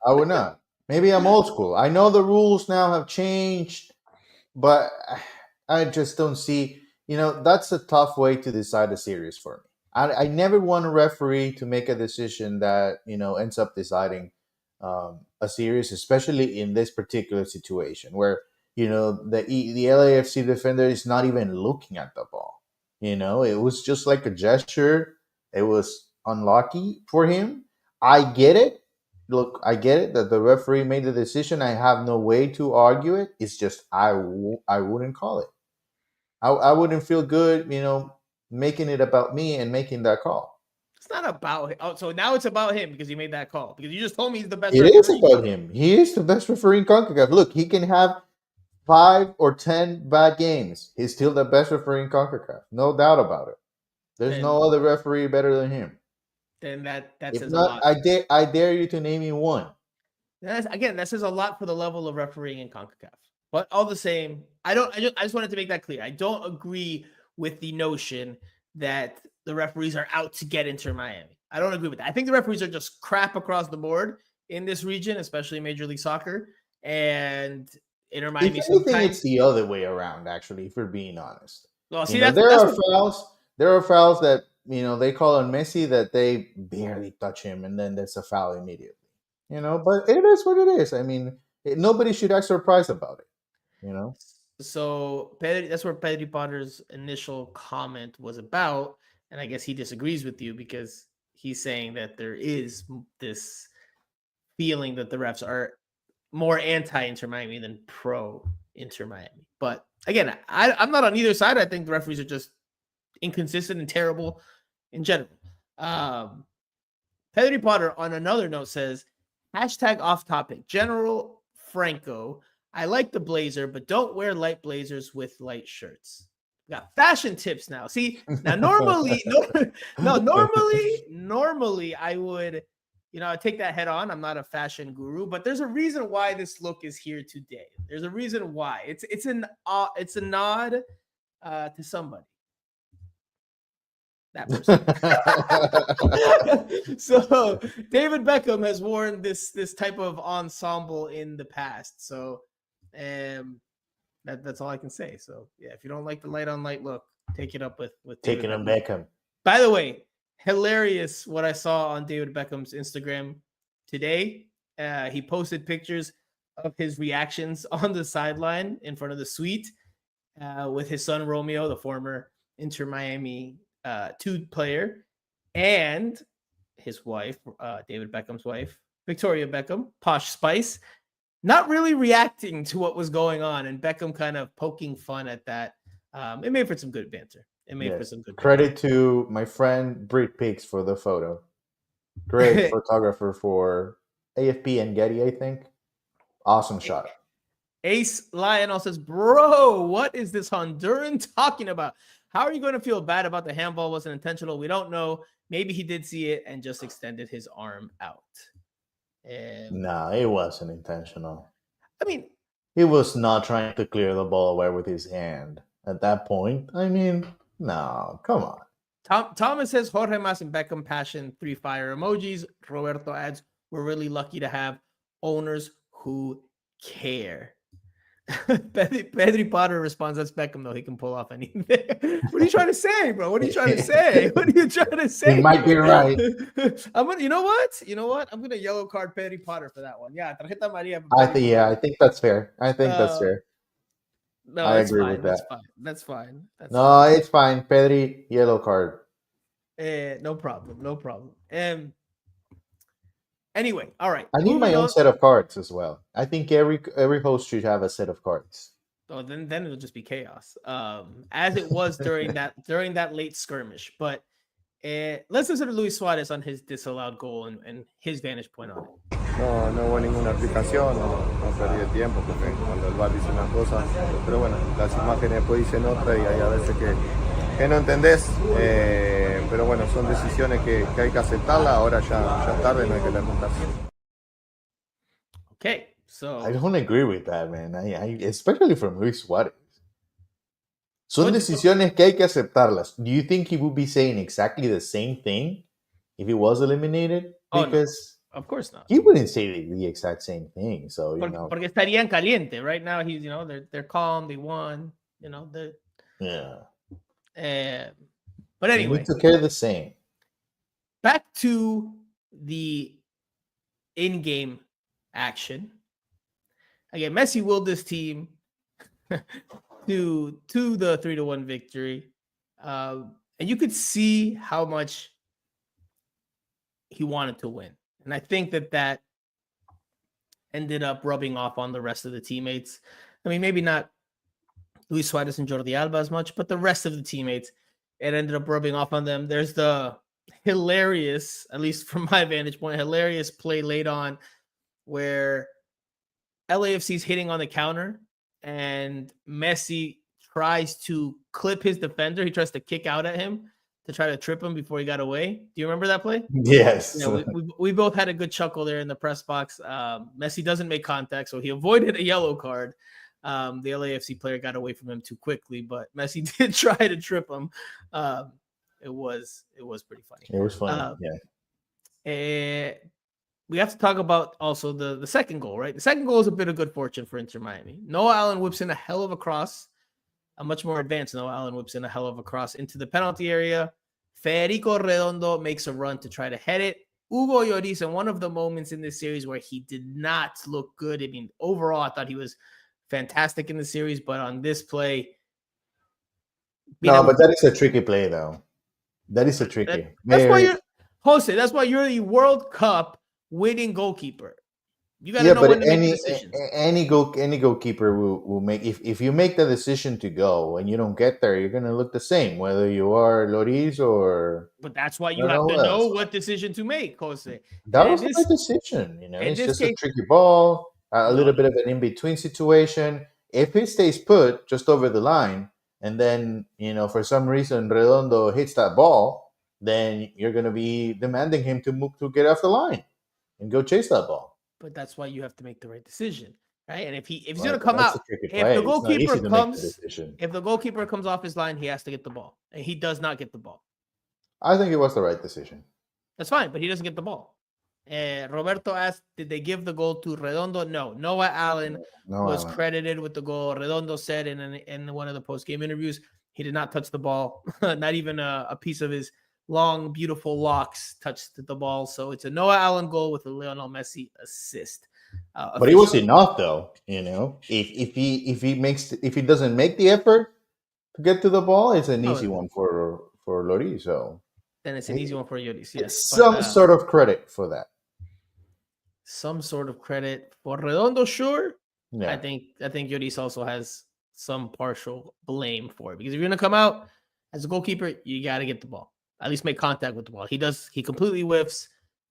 I would not. Maybe I'm old school. I know the rules now have changed, but I just don't see. That's a tough way to decide a series for me. I never want a referee to make a decision that ends up deciding a series, especially in this particular situation where the LAFC defender is not even looking at the ball. It was just like a gesture. It was unlucky for him. I get it. Look, I get it that the referee made the decision. I have no way to argue it. It's just I wouldn't call it. I wouldn't feel good, making it about me and making that call. It's not about him. Oh, so now it's about him because he made that call. Because you just told me he's the best It referee. is about him. He is the best referee in CONCACAF. Look, he can have 5 or 10 bad games. He's still the best referee in CONCACAF. No doubt about it. There's no other referee better than him. Then that If says not, a lot. I dare you to name me one. That says a lot for the level of refereeing in CONCACAF. But all the same, I just wanted to make that clear. I don't agree with the notion that the referees are out to get Inter Miami. I don't agree with that. I think the referees are just crap across the board in this region, especially Major League Soccer. And Inter Miami. If anything, it's the other way around, actually, if we're being honest. Well, see, there are fouls that, they call on Messi that they barely touch him, and then there's a foul immediately. But it is what it is. I mean, nobody should act surprised about it. So that's where Pedri Potter's initial comment was about, and I guess he disagrees with you because he's saying that there is this feeling that the refs are more anti-Inter Miami than pro-Inter Miami. But again, I'm not on either side. I think the referees are just inconsistent and terrible in general. Pedri Potter, on another note, says, #off topic, General Franco, I like the blazer, but don't wear light blazers with light shirts. We got fashion tips now. See, now normally I would, I take that head on. I'm not a fashion guru, but there's a reason why this look is here today. There's a reason why. It's a nod to somebody. That person. So David Beckham has worn this type of ensemble in the past. So that's all I can say. So yeah, if you don't like the light on light look, take it up with taking on Beckham. By the way, hilarious what I saw on David Beckham's Instagram today. He posted pictures of his reactions on the sideline in front of the suite with his son Romeo, the former Inter Miami 2 player, and his wife, David Beckham's wife, Victoria Beckham, Posh Spice, not really reacting to what was going on, and Beckham kind of poking fun at that. It made for some good banter. Credit to my friend Brit Pix for the photo. Great photographer for AFP and Getty, I think. Awesome shot. Ace Lionel says, bro, what is this Honduran talking about? How are you going to feel bad about the handball wasn't intentional? We don't know. Maybe he did see it and just extended his arm out. No, it wasn't intentional. I mean, he was not trying to clear the ball away with his hand at that point. I mean, no, come on. Thomas says, Jorge Mas and Beckham passion, 3 fire emojis. Roberto adds, we're really lucky to have owners who care. Pedri Potter responds, that's Beckham, though. He can pull off anything. What are you trying to say, bro? What are you trying to say? He might be right. You know what? I'm gonna yellow card Pedri Potter for that one. Yeah, tarjeta Maria. I think that's fair. That's fair. No, I agree with that. That's fine. It's fine. Pedri, yellow card. No problem. Anyway, all right. I need my own set of cards as well. I think every host should have a set of cards. Oh, then it'll just be chaos. As it was during that late skirmish. But let's listen to Luis Suarez on his disallowed goal and his vantage point on it. No hubo ninguna aplicación, no perdí el tiempo porque cuando el VAR dice una cosa, pero bueno, las imágenes después dicen otra y hay a veces que no entendés, pero bueno, son decisiones que hay que aceptarlas, ahora ya es tarde, no hay que lamentarse. Okay, so I don't agree with that, man. I especially from Luis Suarez. Son decisiones que hay que aceptarlas. Do you think he would be saying exactly the same thing if he was eliminated? Because Of course not. He wouldn't say the exact same thing. So Porque estarían caliente. Right now, he's they're calm. They won. yeah. But anyway, we took care of the same. Back to the in-game action. Again, Messi willed this team to the 3-1 victory, and you could see how much he wanted to win. And I think that ended up rubbing off on the rest of the teammates. I mean, maybe not Luis Suarez and Jordi Alba as much, but the rest of the teammates, it ended up rubbing off on them. There's the hilarious, at least from my vantage point, hilarious play late on where LAFC's hitting on the counter and Messi tries to clip his defender. He tries to kick out at him to try to trip him before he got away. Do you remember that play? Yes. We both had a good chuckle there in the press box. Messi doesn't make contact, so he avoided a yellow card. The LAFC player got away from him too quickly, but Messi did try to trip him. It was pretty funny. It was funny. We have to talk about also the second goal, right? The second goal is a bit of good fortune for Inter Miami. Noah Allen whips in a hell of a cross. A much more advanced Noah Allen whips in a hell of a cross into the penalty area. Federico Redondo makes a run to try to head it. Hugo Lloris, in one of the moments in this series where he did not look good. I mean, overall, I thought he was fantastic in the series, but on this play... No, but that is a tricky play, though. That is a tricky. That's why you're... Jose, that's why you're the World Cup winning goalkeeper. You got to know when to make decisions. Any goalkeeper will make if you make the decision to go and you don't get there, you're gonna look the same, whether you are Lloris or. But that's why you have to know what decision to make, Jose. That was a good decision. It's just a tricky ball, a little bit of an in-between situation. If he stays put just over the line, and then for some reason Redondo hits that ball, then you're gonna be demanding him to move to get off the line and go chase that ball. But that's why you have to make the right decision, right? And if he's going to come out, if the goalkeeper comes off his line, he has to get the ball, and he does not get the ball. I think it was the right decision. That's fine, but he doesn't get the ball. Roberto asked, did they give the goal to Redondo? No. Noah Allen was credited with the goal. Redondo said in one of the post-game interviews, he did not touch the ball, not even a piece of his long, beautiful locks touched the ball. So it's a Noah Allen goal with a Lionel Messi assist. But it was enough, though. If he doesn't make the effort to get to the ball, it's an easy one for Lloris. So then it's an easy one for Lloris. Yes, some sort of credit for that. Some sort of credit for Redondo, sure. Yeah. I think Lloris also has some partial blame for it, because if you're gonna come out as a goalkeeper, you got to get the ball. At least make contact with the ball. He completely whiffs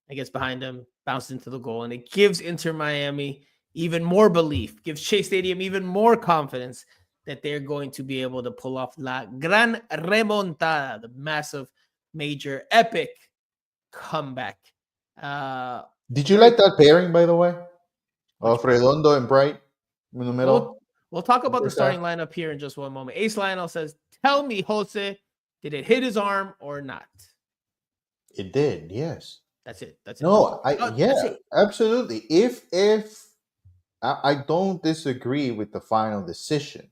and gets behind him, bounces into the goal, and it gives Inter Miami even more belief, gives Shea Stadium even more confidence that they're going to be able to pull off La Gran Remontada, the massive, major, epic comeback. Did you like that pairing, by the way? Of Redondo and Bright in the middle? We'll talk about the starting lineup here in just one moment. Ace Lionel says, tell me, Jose, did it hit his arm or not? It did, yes. That's it. No, absolutely. If I don't disagree with the final decision,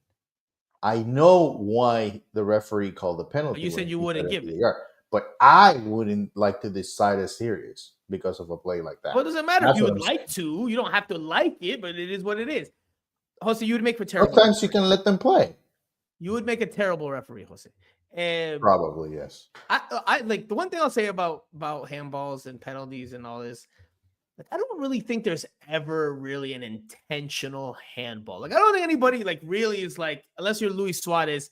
I know why the referee called the penalty. But you said you wouldn't give it. But I wouldn't like to decide a series because of a play like that. Well, it doesn't matter if you would like to. You don't have to like it, but it is what it is. Jose, you would make for terrible. Sometimes you can let them play. You would make a terrible referee, Jose. Probably, yes. I like the one thing I'll say about handballs and penalties and all this. Like, I don't really think there's ever really an intentional handball. Like, I don't think anybody really is like, unless you're Luis Suarez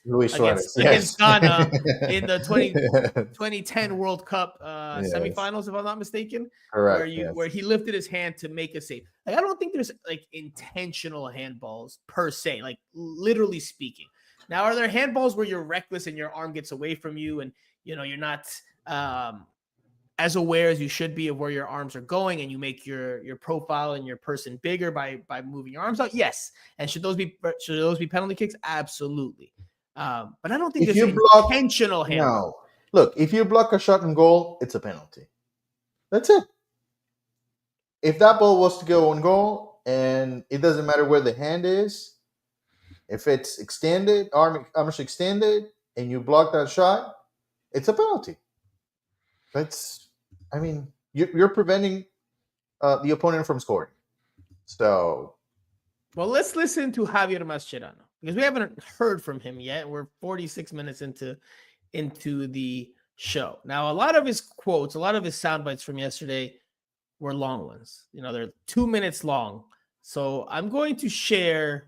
against Ghana in the 2010 World Cup semifinals, if I'm not mistaken. Correct. Where he lifted his hand to make a save. Like, I don't think there's intentional handballs per se, like literally speaking. Now, are there handballs where you're reckless and your arm gets away from you and you're not as aware as you should be of where your arms are going, and you make your profile and your person bigger by moving your arms out? Yes. And should those be penalty kicks? Absolutely. But I don't think there's intentional handball. No. Look, if you block a shot and goal, it's a penalty. That's it. if that ball was to go on goal, and it doesn't matter where the hand is, if it's extended, arms extended, and you block that shot, it's a penalty. You're preventing the opponent from scoring. So, well, let's listen to Javier Mascherano because we haven't heard from him yet. We're 46 minutes into the show. Now, a lot of his quotes, a lot of his sound bites from yesterday were long ones. They're 2 minutes long. So I'm going to share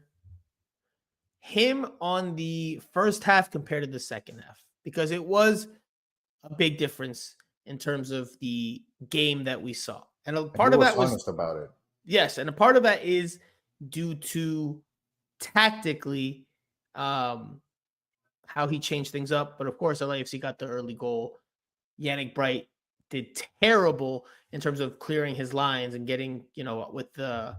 him on the first half compared to the second half because it was a big difference in terms of the game that we saw. And a part of that was honest about it. Yes, and a part of that is due to tactically how he changed things up. But of course, LAFC got the early goal. Yannick Bright did terrible in terms of clearing his lines and getting, with the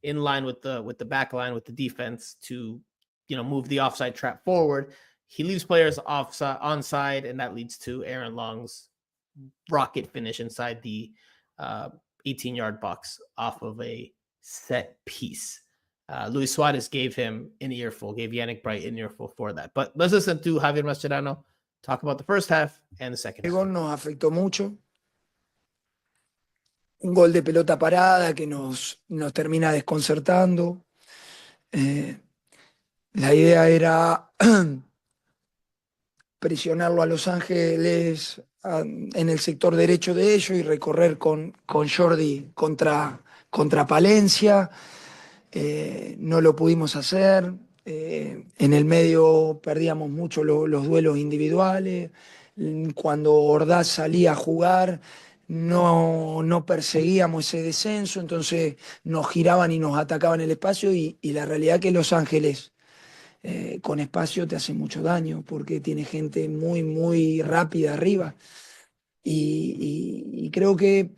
in line with the back line with the defense to, move the offside trap forward. He leaves players onside, and that leads to Aaron Long's rocket finish inside the 18-yard box off of a set piece. Luis Suarez gave him an earful, gave Yannick Bright an earful for that. But let's listen to Javier Mascherano talk about the first half and the second half. El gol nos afectó mucho. Un gol de pelota parada que nos termina desconcertando. La idea era presionarlo a Los Ángeles en el sector derecho de ellos y recorrer con Jordi contra Palencia. No lo pudimos hacer. En el medio perdíamos mucho los duelos individuales. Cuando Ordaz salía a jugar, no perseguíamos ese descenso, entonces nos giraban y nos atacaban el espacio y la realidad es que Los Ángeles con espacio te hace mucho daño porque tiene gente muy, muy rápida arriba. Y creo que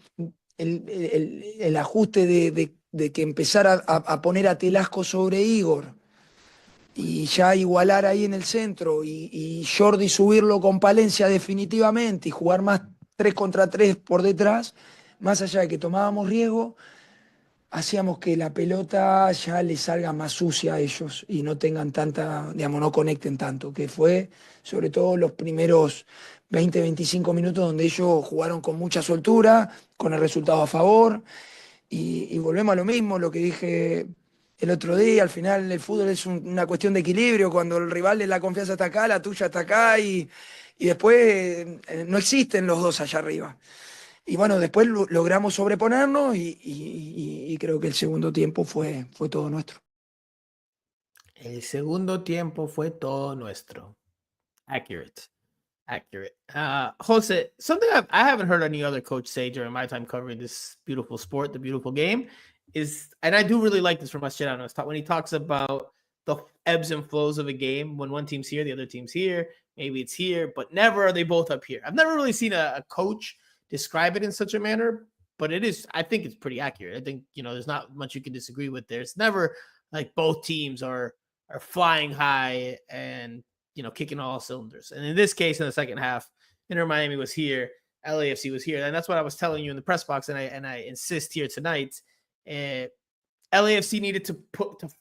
el ajuste de que empezara a poner a Telasco sobre Igor y ya igualar ahí en el centro y Jordi subirlo con Palencia definitivamente y jugar más 3 contra 3 por detrás, más allá de que tomábamos riesgo, hacíamos que la pelota ya le salga más sucia a ellos y no tengan no conecten tanto, que fue sobre todo los primeros 20-25 minutos donde ellos jugaron con mucha soltura, con el resultado a favor y volvemos a lo mismo, lo que dije el otro día, al final el fútbol es una cuestión de equilibrio, cuando el rival de la confianza está acá, la tuya está acá y después no existen los dos allá arriba. Y bueno, después logramos sobreponernos y creo que el segundo tiempo fue todo nuestro. El segundo tiempo fue todo nuestro. Accurate. Jose, something I haven't heard any other coach say during my time covering this beautiful sport, the beautiful game, is, and I do really like this from Mascherano, when he talks about the ebbs and flows of a game. When one team's here, the other team's here. Maybe it's here, but never are they both up here. I've never really seen a coach describe it in such a manner, but I think it's pretty accurate. I think, there's not much you can disagree with there. It's never like both teams are flying high and, kicking all cylinders. And in this case, in the second half, Inter Miami was here, LAFC was here. And that's what I was telling you in the press box. And I insist here tonight. LAFC needed to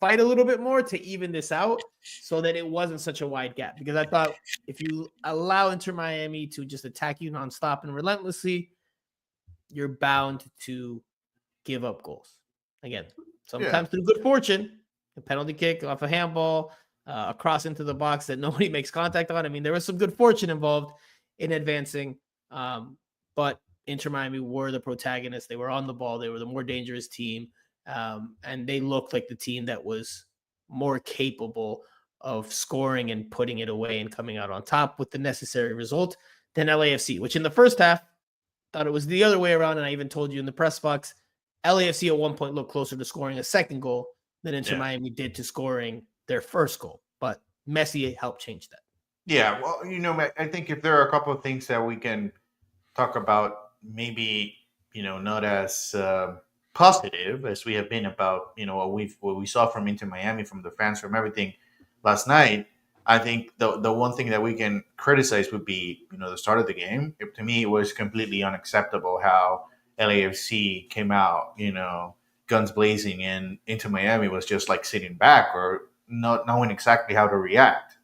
fight a little bit more to even this out so that it wasn't such a wide gap. Because I thought if you allow Inter Miami to just attack you nonstop and relentlessly, you're bound to give up goals. Again, sometimes through good fortune, a penalty kick off a handball, a cross into the box that nobody makes contact on. I mean, there was some good fortune involved in advancing, but Inter Miami were the protagonists. They were on the ball. They were the more dangerous team. And they looked like the team that was more capable of scoring and putting it away and coming out on top with the necessary result than LAFC, which in the first half thought it was the other way around. And I even told you in the press box, LAFC at one point looked closer to scoring a second goal than Inter Miami did to scoring their first goal. But Messi helped change that. Yeah, well, I think if there are a couple of things that we can talk about, maybe, not as positive as we have been about, what we saw from Inter Miami, from the fans, from everything last night. I think the one thing that we can criticize would be, the start of the game. To me, it was completely unacceptable how LAFC came out, guns blazing, and Inter Miami was just like sitting back or not knowing exactly how to react.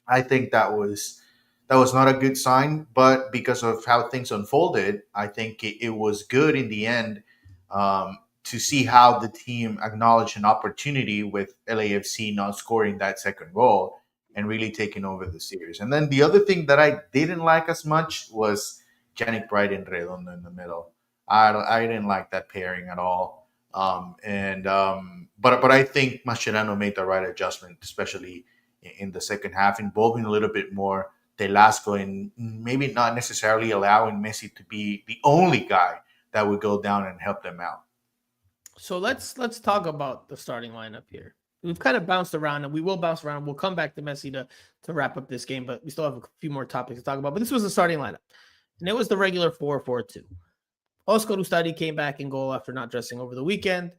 I think that was not a good sign. But because of how things unfolded, I think it was good in the end, to see how the team acknowledged an opportunity with LAFC not scoring that second goal and really taking over the series. And then the other thing that I didn't like as much was Yannick Bright and Redondo in the middle. I didn't like that pairing at all. But I think Mascherano made the right adjustment, especially in the second half, involving a little bit more Telasco and maybe not necessarily allowing Messi to be the only guy that would go down and help them out. So let's talk about the starting lineup here. We've kind of bounced around, and we will bounce around. We'll come back to Messi to wrap up this game, but we still have a few more topics to talk about. But this was the starting lineup, and it was the regular 4-4-2. Oscar Ustari came back in goal after not dressing over the weekend.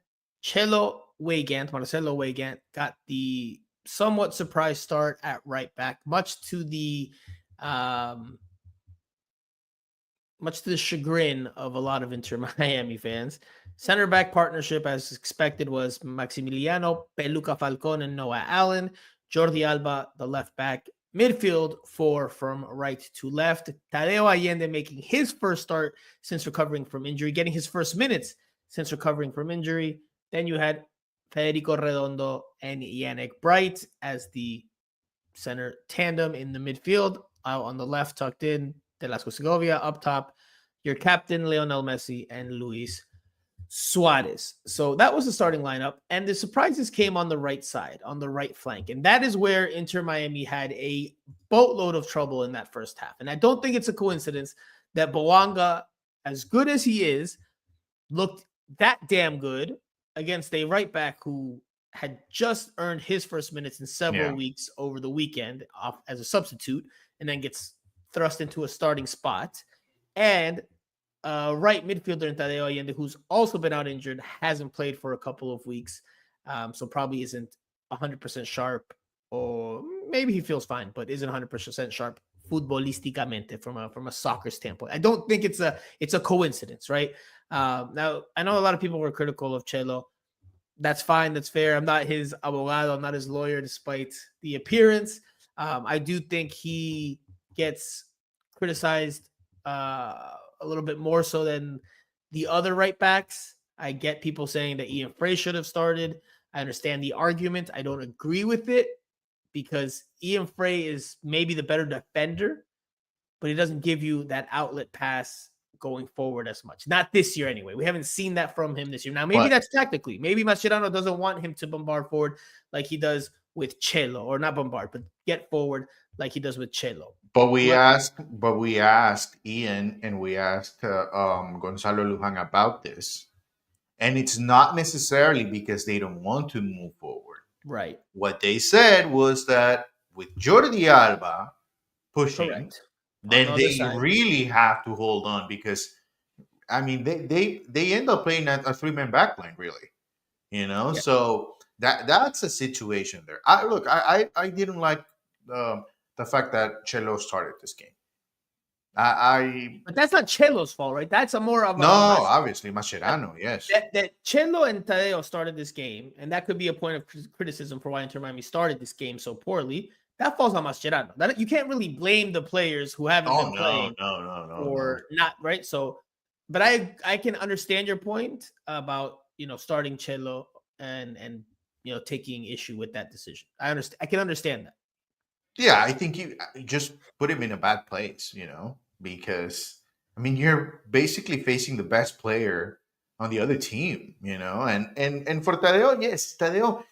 Marcelo Weigand got the somewhat surprise start at right back, much to the chagrin of a lot of Inter Miami fans. Center back partnership, as expected, was Maximiliano, Peluca Falcon, and Noah Allen. Jordi Alba, the left back. Midfield, 4 from right to left. Tadeo Allende making his first start since recovering from injury, getting his first minutes since recovering from injury. Then you had Federico Redondo and Yannick Bright as the center tandem in the midfield. Out on the left, tucked in, Telasco Segovia. Up top, your captain, Lionel Messi, and Luis Suarez. So that was the starting lineup. And the surprises came on the right side, on the right flank. And that is where Inter Miami had a boatload of trouble in that first half. And I don't think it's a coincidence that Boanga, as good as he is, looked that damn good against a right back who had just earned his first minutes in several weeks over the weekend off as a substitute, and then gets thrust into a starting spot. And right midfielder in Tadeo Allende, who's also been out injured, hasn't played for a couple of weeks, so probably isn't 100% sharp, or maybe he feels fine, but isn't 100% sharp futbolisticamente from a soccer standpoint. I don't think it's a coincidence, right? Now, I know a lot of people were critical of Chelo. That's fine. That's fair. I'm not his abogado. I'm not his lawyer, despite the appearance. I do think he gets criticized a little bit more so than the other right backs. I get people saying that Ian Frey should have started. I understand the argument. I don't agree with it because Ian Frey is maybe the better defender, but he doesn't give you that outlet pass going forward as much. Not this year anyway. We haven't seen that from him this year. Now, maybe that's tactically. Maybe Mascherano doesn't want him to bombard forward like he does with Chelo, or not bombard, but get forward like he does with Chelo. But we asked Ian and we asked Gonzalo Luján about this, and it's not necessarily because they don't want to move forward. Right. What they said was that with Jordi Alba pushing, then they really have to hold on because, I mean, they end up playing a 3-man backline, really, Yeah. So that's a situation there. I didn't like the fact that Chelo started this game. But that's not Chelo's fault, right? That's obviously Mascherano, yes. That Chelo and Tadeo started this game, and that could be a point of criticism for why Inter Miami started this game so poorly. That falls on Mascherano. You can't really blame the players who haven't been playing or not, right? So, but I can understand your point about starting Chelo and taking issue with that decision. I can understand that. Yeah, I think you just put him in a bad place, because I mean you're basically facing the best player on the other team, and for Tadeo, yes, Tadeo,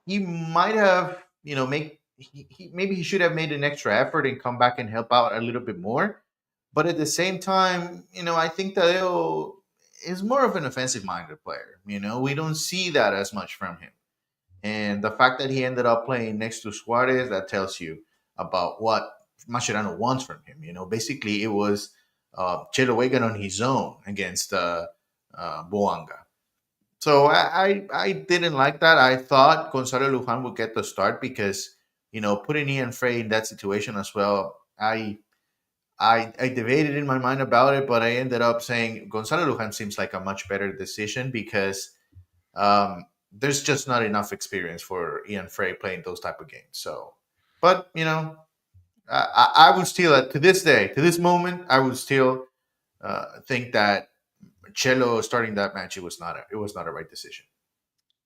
he might have, maybe he should have made an extra effort and come back and help out a little bit more. But at the same time, I think Tadeo is more of an offensive-minded player. We don't see that as much from him. And the fact that he ended up playing next to Suarez, that tells you about what Mascherano wants from him. Basically it was Chelo Weigand on his own against Boanga. So I didn't like that. I thought Gonzalo Luján would get the start because, putting Ian Frey in that situation as well, I I debated in my mind about it, but I ended up saying Gonzalo Lujan seems like a much better decision because there's just not enough experience for Ian Frey playing those type of games. So, but I would still, to this day, to this moment, I would still think that Chelo starting that match, it was not a right decision.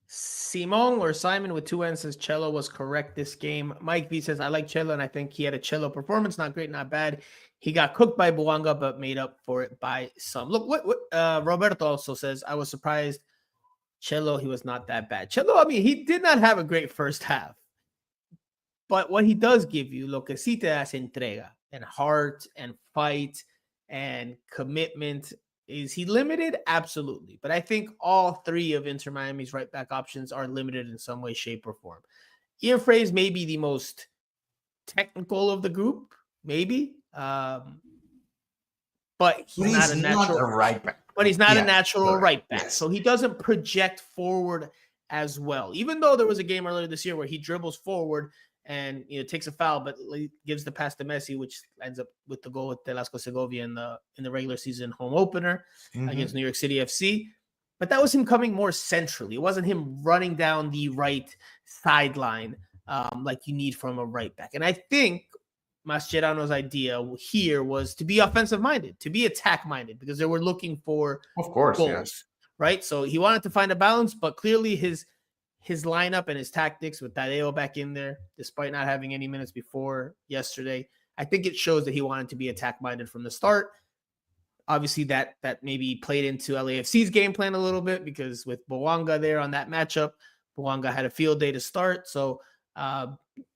Simon or Simon with 2 N's says Cello was correct this game. Mike V says, I like Cello, and I think he had a Cello performance. Not great, not bad. He got cooked by Buanga, but made up for it by some. Look, what Roberto also says, I was surprised. Cello, he was not that bad. Cello, I mean, he did not have a great first half. But what he does give you, lo que sí te das entrega, and heart, and fight, and commitment. Is he limited? Absolutely. But I think all three of Inter Miami's right back options are limited in some way, shape, or form. Ian Frey's may be the most technical of the group, maybe. But he's not a natural right back. But he's not a natural correct. right back. Yes. So he doesn't project forward as well. Even though there was a game earlier this year where he dribbles forward and takes a foul, but gives the pass to Messi, which ends up with the goal with Velasco Segovia in the regular season home opener against New York City FC. But that was him coming more centrally. It wasn't him running down the right sideline like you need from a right back. And I think Mascherano's idea here was to be offensive-minded, to be attack-minded, because they were looking for Of course, goals, yes. right? So he wanted to find a balance, but clearly his lineup and his tactics with Tadeo back in there, despite not having any minutes before yesterday, I think it shows that he wanted to be attack-minded from the start. Obviously, that maybe played into LAFC's game plan a little bit because with Buanga there on that matchup, Buanga had a field day to start. So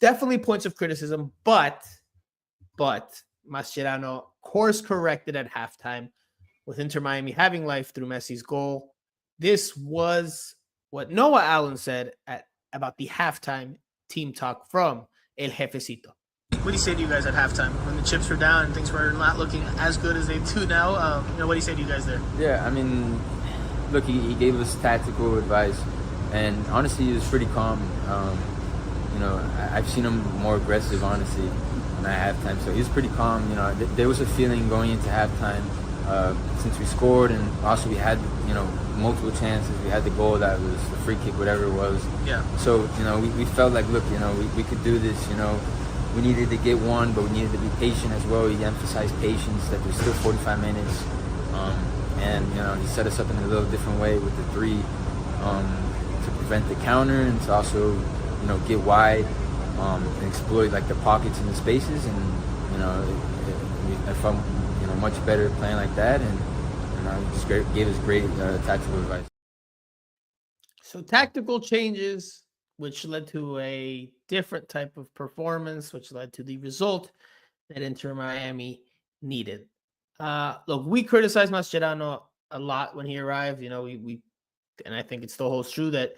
definitely points of criticism, but Mascherano course corrected at halftime with Inter Miami having life through Messi's goal. This was what Noah Allen said about the halftime team talk from El Jefecito. What do you say to you guys at halftime when the chips were down and things were not looking as good as they do now? What do you say to you guys there? Yeah, I mean, look, he gave us tactical advice, and honestly, he was pretty calm. I've seen him more aggressive, honestly, at halftime. So he was pretty calm. There was a feeling going into halftime since we scored, and also we had multiple chances. We had the goal that was the free kick, whatever it was. Yeah. So we felt like, look, we could do this. We needed to get one, but we needed to be patient as well. He emphasized patience, that there's still 45 minutes, and he set us up in a little different way with the three to prevent the counter and to also get wide and exploit like the pockets and the spaces, and I felt much better playing like that, and just gave us great tactical advice. So tactical changes, which led to a different type of performance, which led to the result that Inter Miami needed. Look, we criticized Mascherano a lot when he arrived. We and I think it still holds true that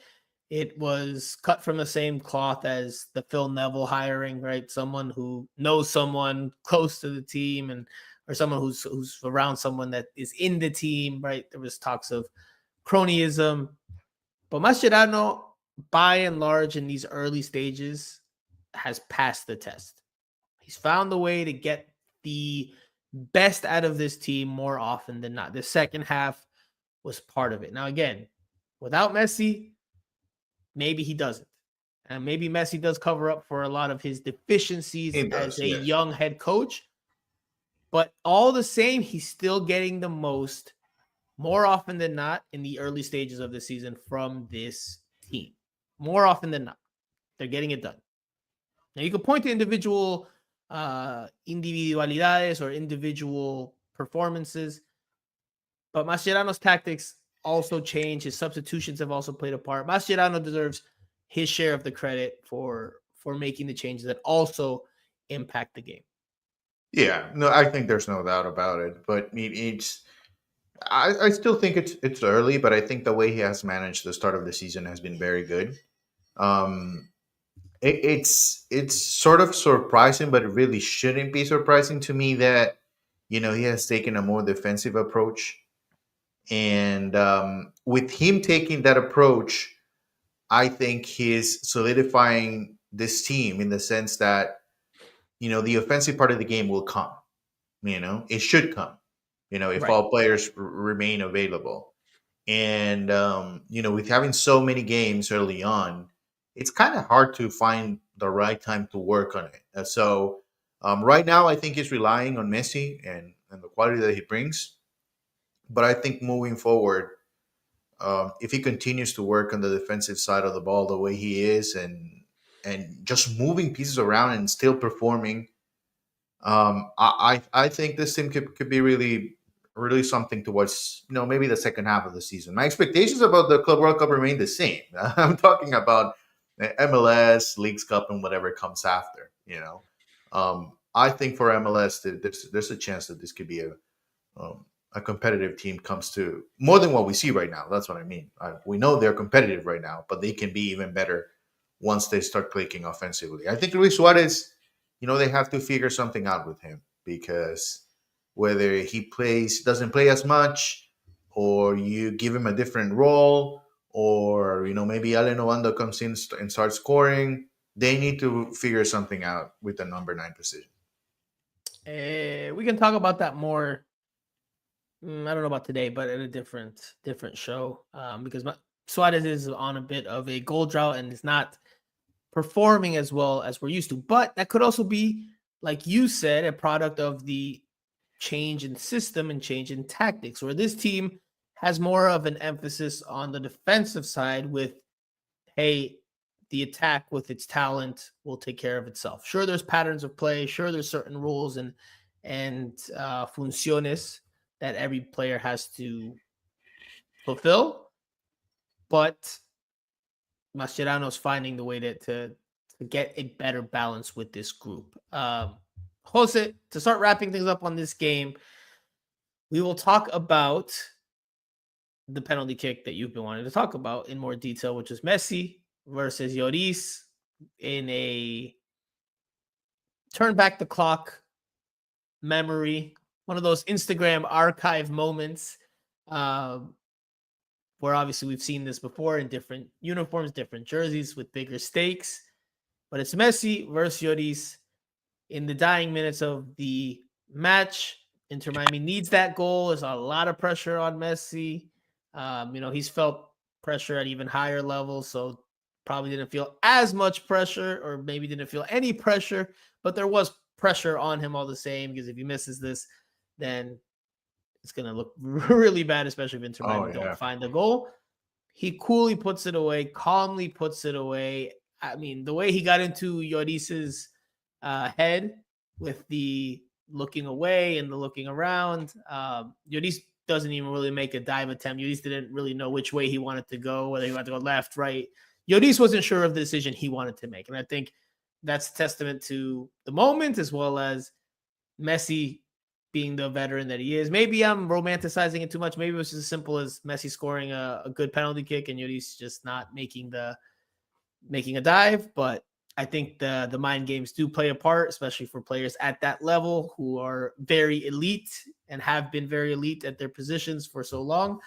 it was cut from the same cloth as the Phil Neville hiring, right? Someone who knows someone close to the team or someone who's around someone that is in the team, right? There was talks of cronyism. But Mascherano, by and large, in these early stages, has passed the test. He's found the way to get the best out of this team more often than not. The second half was part of it. Now, again, without Messi, maybe he doesn't. And maybe Messi does cover up for a lot of his deficiencies as a young head coach. But all the same, he's still getting the most, more often than not, in the early stages of the season from this team. More often than not, they're getting it done. Now, you can point to individual individualidades or individual performances, but Mascherano's tactics also change. His substitutions have also played a part. Mascherano deserves his share of the credit for making the changes that also impact the game. Yeah, no, I think there's no doubt about it. But I still think it's early, but I think the way he has managed the start of the season has been very good. It's sort of surprising, but it really shouldn't be surprising to me that he has taken a more defensive approach. And with him taking that approach, I think he's solidifying this team in the sense that the offensive part of the game will come. It should come. If Right. all players remain available, and with having so many games early on, it's kind of hard to find the right time to work on it. So right now, I think he's relying on Messi and the quality that he brings. But I think moving forward, if he continues to work on the defensive side of the ball the way he is, and just moving pieces around and still performing, I think this team could be really something towards maybe the second half of the season. My expectations about the Club World Cup remain the same. I'm talking about MLS, Leagues Cup, and whatever comes after. I think for MLS, there's a chance that this could be a competitive team comes to more than what we see right now. That's what I mean. We know they're competitive right now, but they can be even better once they start clicking offensively. I think Luis Suarez, they have to figure something out with him, because whether he doesn't play as much, or you give him a different role, or maybe Allen Ovando comes in and starts scoring, they need to figure something out with the number 9 position. We can talk about that more. I don't know about today, but in a different show, because Suarez is on a bit of a goal drought and is not performing as well as we're used to. But that could also be, like you said, a product of the change in system and change in tactics, where this team has more of an emphasis on the defensive side with, hey, the attack with its talent will take care of itself. Sure, there's patterns of play. Sure, there's certain rules and funciones that every player has to fulfill, but Mascherano's finding the way to get a better balance with this group. Jose, to start wrapping things up on this game, we will talk about the penalty kick that you've been wanting to talk about in more detail, which is Messi versus Lloris in a turn back the clock memory, one of those Instagram archive moments, where obviously we've seen this before in different uniforms, different jerseys with bigger stakes, but it's Messi versus Lloris in the dying minutes of the match. Inter Miami needs that goal. There's a lot of pressure on Messi. He's felt pressure at even higher levels, so probably didn't feel as much pressure, or maybe didn't feel any pressure, but there was pressure on him all the same, because if he misses this, then it's going to look really bad, especially if Inter Miami don't find the goal. He coolly puts it away, calmly puts it away. I mean, the way he got into Lloris's head with the looking away and the looking around, Lloris doesn't even really make a dive attempt. Lloris didn't really know which way he wanted to go, whether he wanted to go left, right. Lloris wasn't sure of the decision he wanted to make. And I think that's testament to the moment, as well as Messi being the veteran that he is. Maybe I'm romanticizing it too much. Maybe it was just as simple as Messi scoring a good penalty kick and Lloris just not making a dive. But I think the mind games do play a part, especially for players at that level who are very elite and have been very elite at their positions for so long.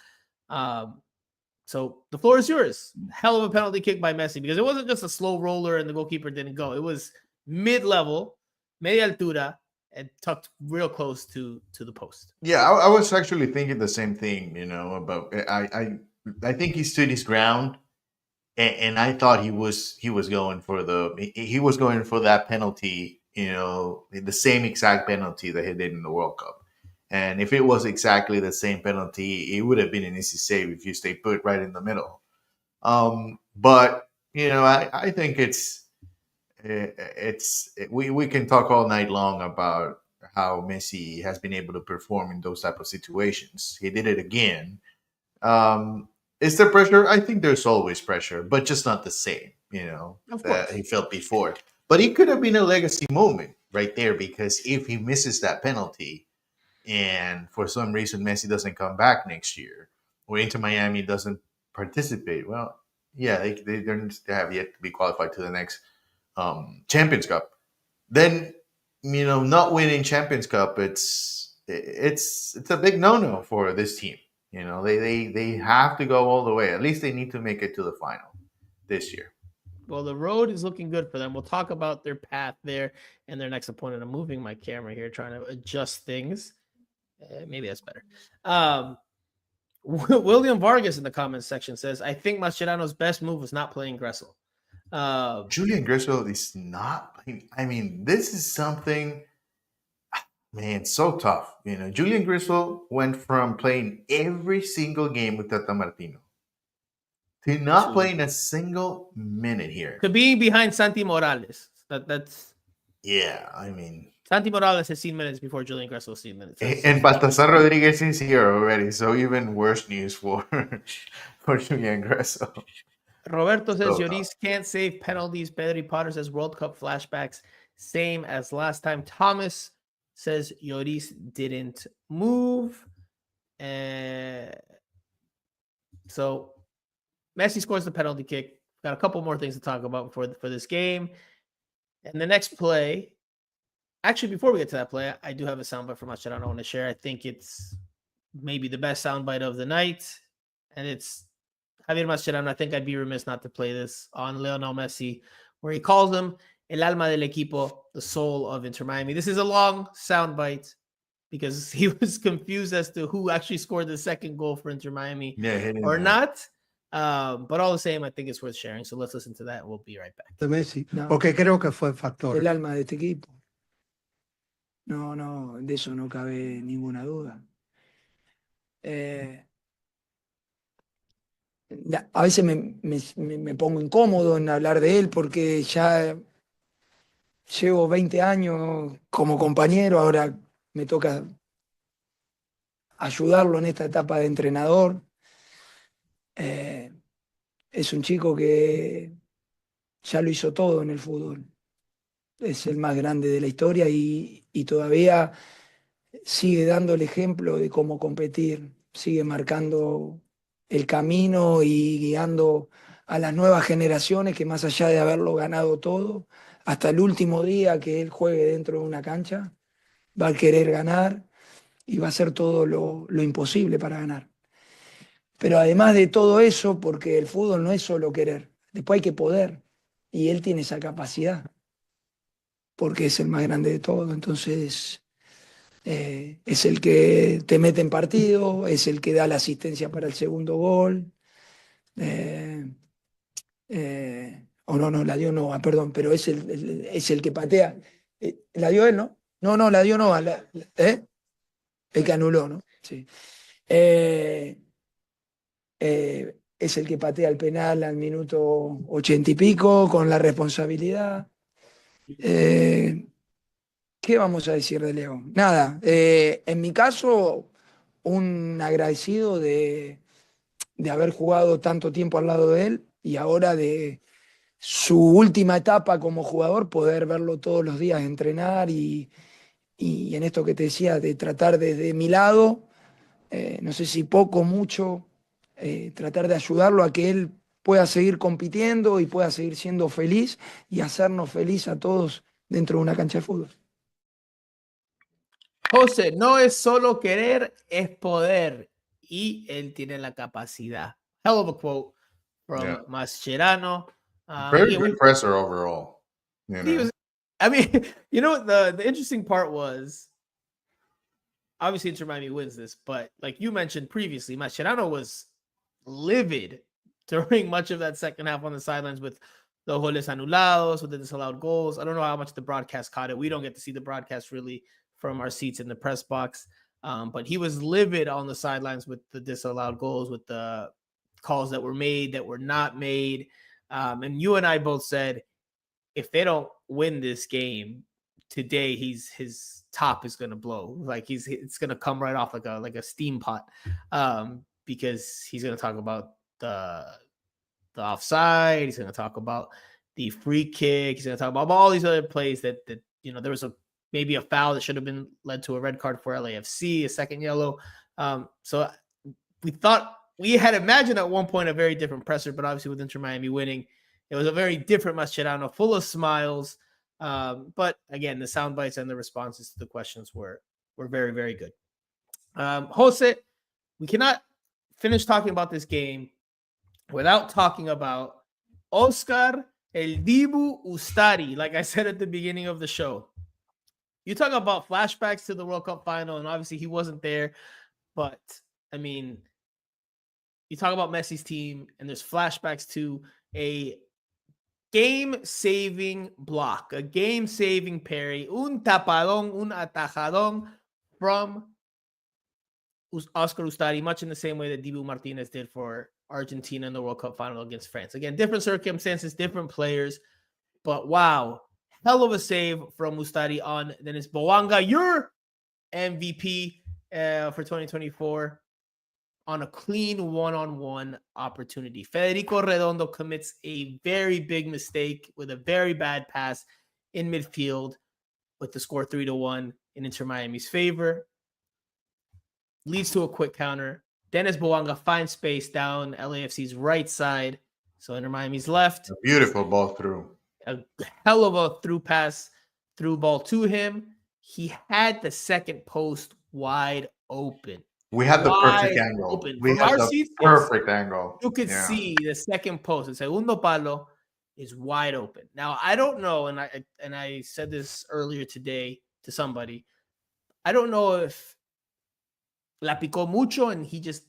So the floor is yours. Hell of a penalty kick by Messi, because it wasn't just a slow roller and the goalkeeper didn't go. It was mid-level, media altura, and tucked real close to the post. Yeah, I was actually thinking the same thing, about I think he stood his ground, and I thought he was going for that penalty, the same exact penalty that he did in the World Cup. And if it was exactly the same penalty, it would have been an easy save if you stay put right in the middle. But I think we can talk all night long about how Messi has been able to perform in those type of situations. He did it again. Is there pressure? I think there's always pressure, but just not the same, that he felt before. But it could have been a legacy moment right there, because if he misses that penalty, and for some reason Messi doesn't come back next year, or Inter Miami doesn't participate, well, yeah, they have yet to be qualified to the next Champions Cup. Then not winning Champions Cup, it's a big no for this team. They have to go all the way. At least they need to make it to the final this year. Well, the road is looking good for them. We'll talk about their path there and their next opponent. I'm moving my camera here, trying to adjust things. Maybe that's better. William Vargas in the comments section says, I think Mascherano's best move was not playing Gressel. Julian Gressel is not. I mean, this is something. Man, so tough. Julian Gressel went from playing every single game with Tata Martino to not playing a single minute here. To being behind Santi Morales. That's. Yeah, I mean. Santi Morales has seen minutes before Julian Gressel has seen minutes. And Baltasar Rodriguez is here already, so even worse news for Julian Gressel. Roberto says Lloris can't save penalties. Pedri Potter says World Cup flashbacks, same as last time. Thomas says Lloris didn't move. So Messi scores the penalty kick. Got a couple more things to talk about for this game. And the next play, actually, before we get to that play, I do have a soundbite from Mascherano I want to share. I think it's maybe the best soundbite of the night. And it's Javier Mascherano. I think I'd be remiss not to play this on Lionel Messi, where he calls him El alma del equipo, the soul of Inter Miami. This is a long soundbite because he was confused as to who actually scored the second goal for Inter Miami or not. But all the same, I think it's worth sharing. So let's listen to that. We'll be right back. De Messi, No. porque creo que fue factor. El alma de este equipo. No, de eso no cabe ninguna duda. A veces me pongo incómodo en hablar de él porque ya llevo 20 años como compañero, ahora me toca ayudarlo en esta etapa de entrenador. Es un chico que ya lo hizo todo en el fútbol. Es el más grande de la historia y todavía sigue dando el ejemplo de cómo competir, sigue marcando el camino y guiando a las nuevas generaciones que más allá de haberlo ganado todo, hasta el último día que él juegue dentro de una cancha, va a querer ganar y va a hacer todo lo imposible para ganar. Pero además de todo eso, porque el fútbol no es solo querer, después hay que poder, y él tiene esa capacidad, porque es el más grande de todo, entonces es el que te mete en partido, es el que da la asistencia para el segundo gol, la dio Noah, perdón, pero es el que patea. ¿La dio él, no? No, la dio Noah, el que anuló, ¿no? Sí. Es el que patea el penal al minuto 80 y pico con la responsabilidad. ¿Qué vamos a decir de Leo? Nada, en mi caso, un agradecido de haber jugado tanto tiempo al lado de él y ahora de su última etapa como jugador, poder verlo todos los días entrenar y en esto que te decía, de tratar desde mi lado, no sé si poco o mucho, tratar de ayudarlo a que él pueda seguir compitiendo y pueda seguir siendo feliz y hacernos feliz a todos dentro de una cancha de fútbol. José, no es solo querer, es poder. Y él tiene la capacidad. Hell of a quote from Mascherano. Very good presser overall. He was, I mean, the interesting part was, obviously Inter Miami wins this, but like you mentioned previously, Mascherano was livid during much of that second half on the sidelines with the goles anulados, with the disallowed goals. I don't know how much the broadcast caught it. We don't get to see the broadcast really from our seats in the press box. But he was livid on the sidelines with the disallowed goals, with the calls that were made, that were not made. And you and I both said, if they don't win this game today, his top is going to blow. Like it's going to come right off like a steam pot, because he's going to talk about the offside. He's going to talk about the free kick. He's going to talk about all these other plays that there was maybe a foul that should have been led to a red card for LAFC, a second yellow. So we had imagined at one point a very different presser, but obviously with Inter Miami winning, it was a very different Mascherano, full of smiles. But again, the sound bites and the responses to the questions were very, very good. Jose, we cannot finish talking about this game without talking about Oscar El Dibu Ustari, like I said at the beginning of the show. You talk about flashbacks to the World Cup final, and obviously he wasn't there. But, I mean, you talk about Messi's team, and there's flashbacks to a game-saving block, a game-saving parry, un tapadón, un atajadón from Oscar Ustari, much in the same way that Dibu Martinez did for Argentina in the World Cup final against France. Again, different circumstances, different players, but wow, hell of a save from Ustari on Dennis Bouanga, your MVP for 2024, on a clean one-on-one opportunity. Federico Redondo commits a very big mistake with a very bad pass in midfield with the score 3-1 in Inter Miami's favor. Leads to a quick counter. Dennis Bouanga finds space down LAFC's right side. So Inter Miami's left. A beautiful ball through. A hell of a through ball to him. He had the second post wide open. We had the perfect Wide angle. open. We From had our the seats, perfect angle. You could Yeah. see the second post. El segundo palo is wide open. Now, I don't know, and I said this earlier today to somebody. I don't know if la picó mucho and he just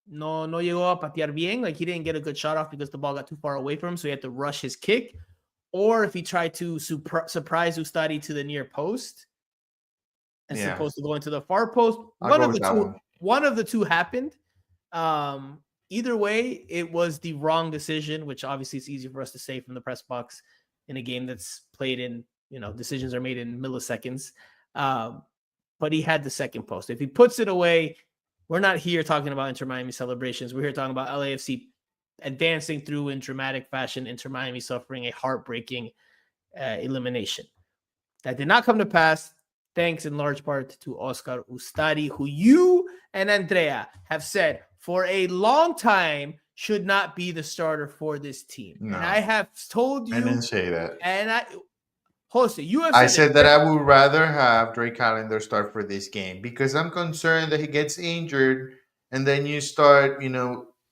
no llegó a patear bien. Like he didn't get a good shot off because the ball got too far away from him, so he had to rush his kick. Or if he tried to surprise Ustari to the near post as opposed to going to the far post. One of the two happened. Either way, it was the wrong decision, which obviously it's easy for us to say from the press box in a game that's played in, decisions are made in milliseconds. But he had the second post. If he puts it away, we're not here talking about Inter Miami celebrations. We're here talking about LAFC advancing through in dramatic fashion, Inter Miami suffering a heartbreaking elimination. That did not come to pass, thanks in large part to Oscar Ustari, who you and Andrea have said for a long time should not be the starter for this team. No. And I have told you. I didn't say that. And Jose, you have I said that I would rather have Drake Callender start for this game because I'm concerned that he gets injured and then you start,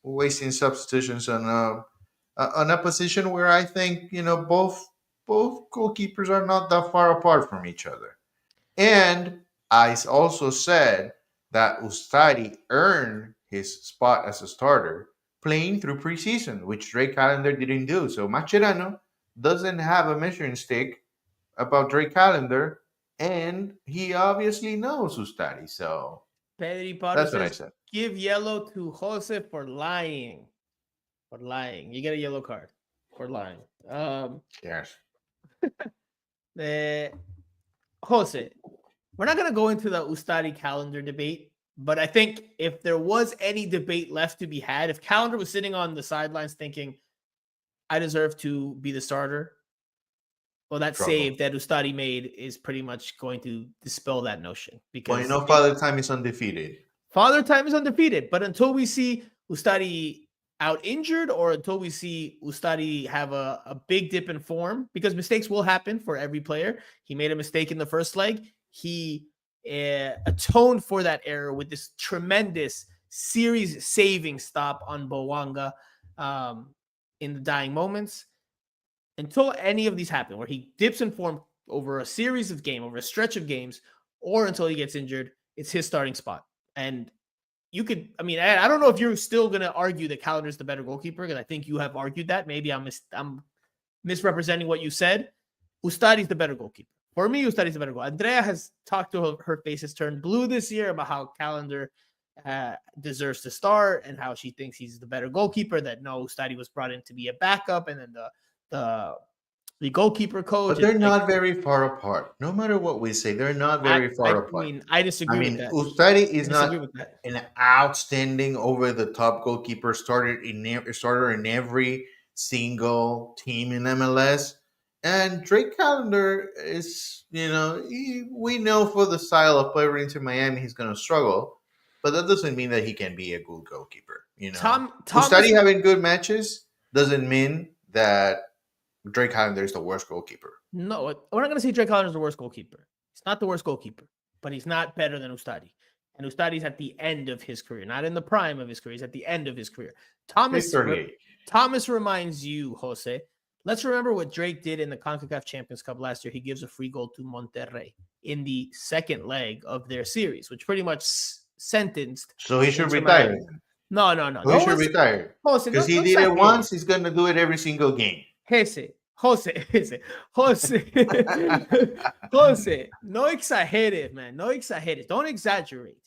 wasting substitutions on a position where I think, both goalkeepers are not that far apart from each other. And I also said that Ustari earned his spot as a starter playing through preseason, which Drake Callender didn't do. So Mascherano doesn't have a measuring stick about Drake Callender, and he obviously knows Ustari. So Pedri that's what I says, said. give yellow to Jose for lying. For lying. You get a yellow card for lying. Yes. Jose, we're not going to go into the Ustari calendar debate, but I think if there was any debate left to be had, if Callender was sitting on the sidelines thinking, I deserve to be the starter, well, that save that Ustari made is pretty much going to dispel that notion. Because Father Time is undefeated. Father Time is undefeated, but until we see Ustari out injured or until we see Ustari have a big dip in form, because mistakes will happen for every player. He made a mistake in the first leg. He atoned for that error with this tremendous series-saving stop on Bouanga in the dying moments. Until any of these happen, where he dips in form over a series of games, over a stretch of games, or until he gets injured, it's his starting spot. And you could, I don't know if you're still going to argue that Callender's the better goalkeeper, because I think you have argued that. Maybe I'm misrepresenting what you said. Ustari's the better goalkeeper. For me, Ustari's the better goalkeeper. Andrea has talked to her face has turned blue this year about how Callender deserves to start and how she thinks he's the better goalkeeper, that no, Ustari was brought in to be a backup, and then the goalkeeper coach. But they're not very far apart. No matter what we say, they're not very far apart. I disagree with that. Ustari is not an outstanding over-the-top goalkeeper, starter in every single team in MLS. And Drake Callender is, we know for the style of play into Miami, he's going to struggle. But that doesn't mean that he can be a good goalkeeper. Ustari having good matches doesn't mean that Drake Callender is the worst goalkeeper. No, we're not going to say Drake Callender is the worst goalkeeper. He's not the worst goalkeeper, but he's not better than Ustari. And Ustari's at the end of his career, not in the prime of his career. He's at the end of his career. Thomas reminds you, Jose, let's remember what Drake did in the CONCACAF Champions Cup last year. He gives a free goal to Monterrey in the second leg of their series, which pretty much sentenced. So he should Inter retire. Miami. No. He should retire. Jose, Because he did it once, he's going to do it every single game. Jose, no exageres, man. No exageres. Don't exaggerate.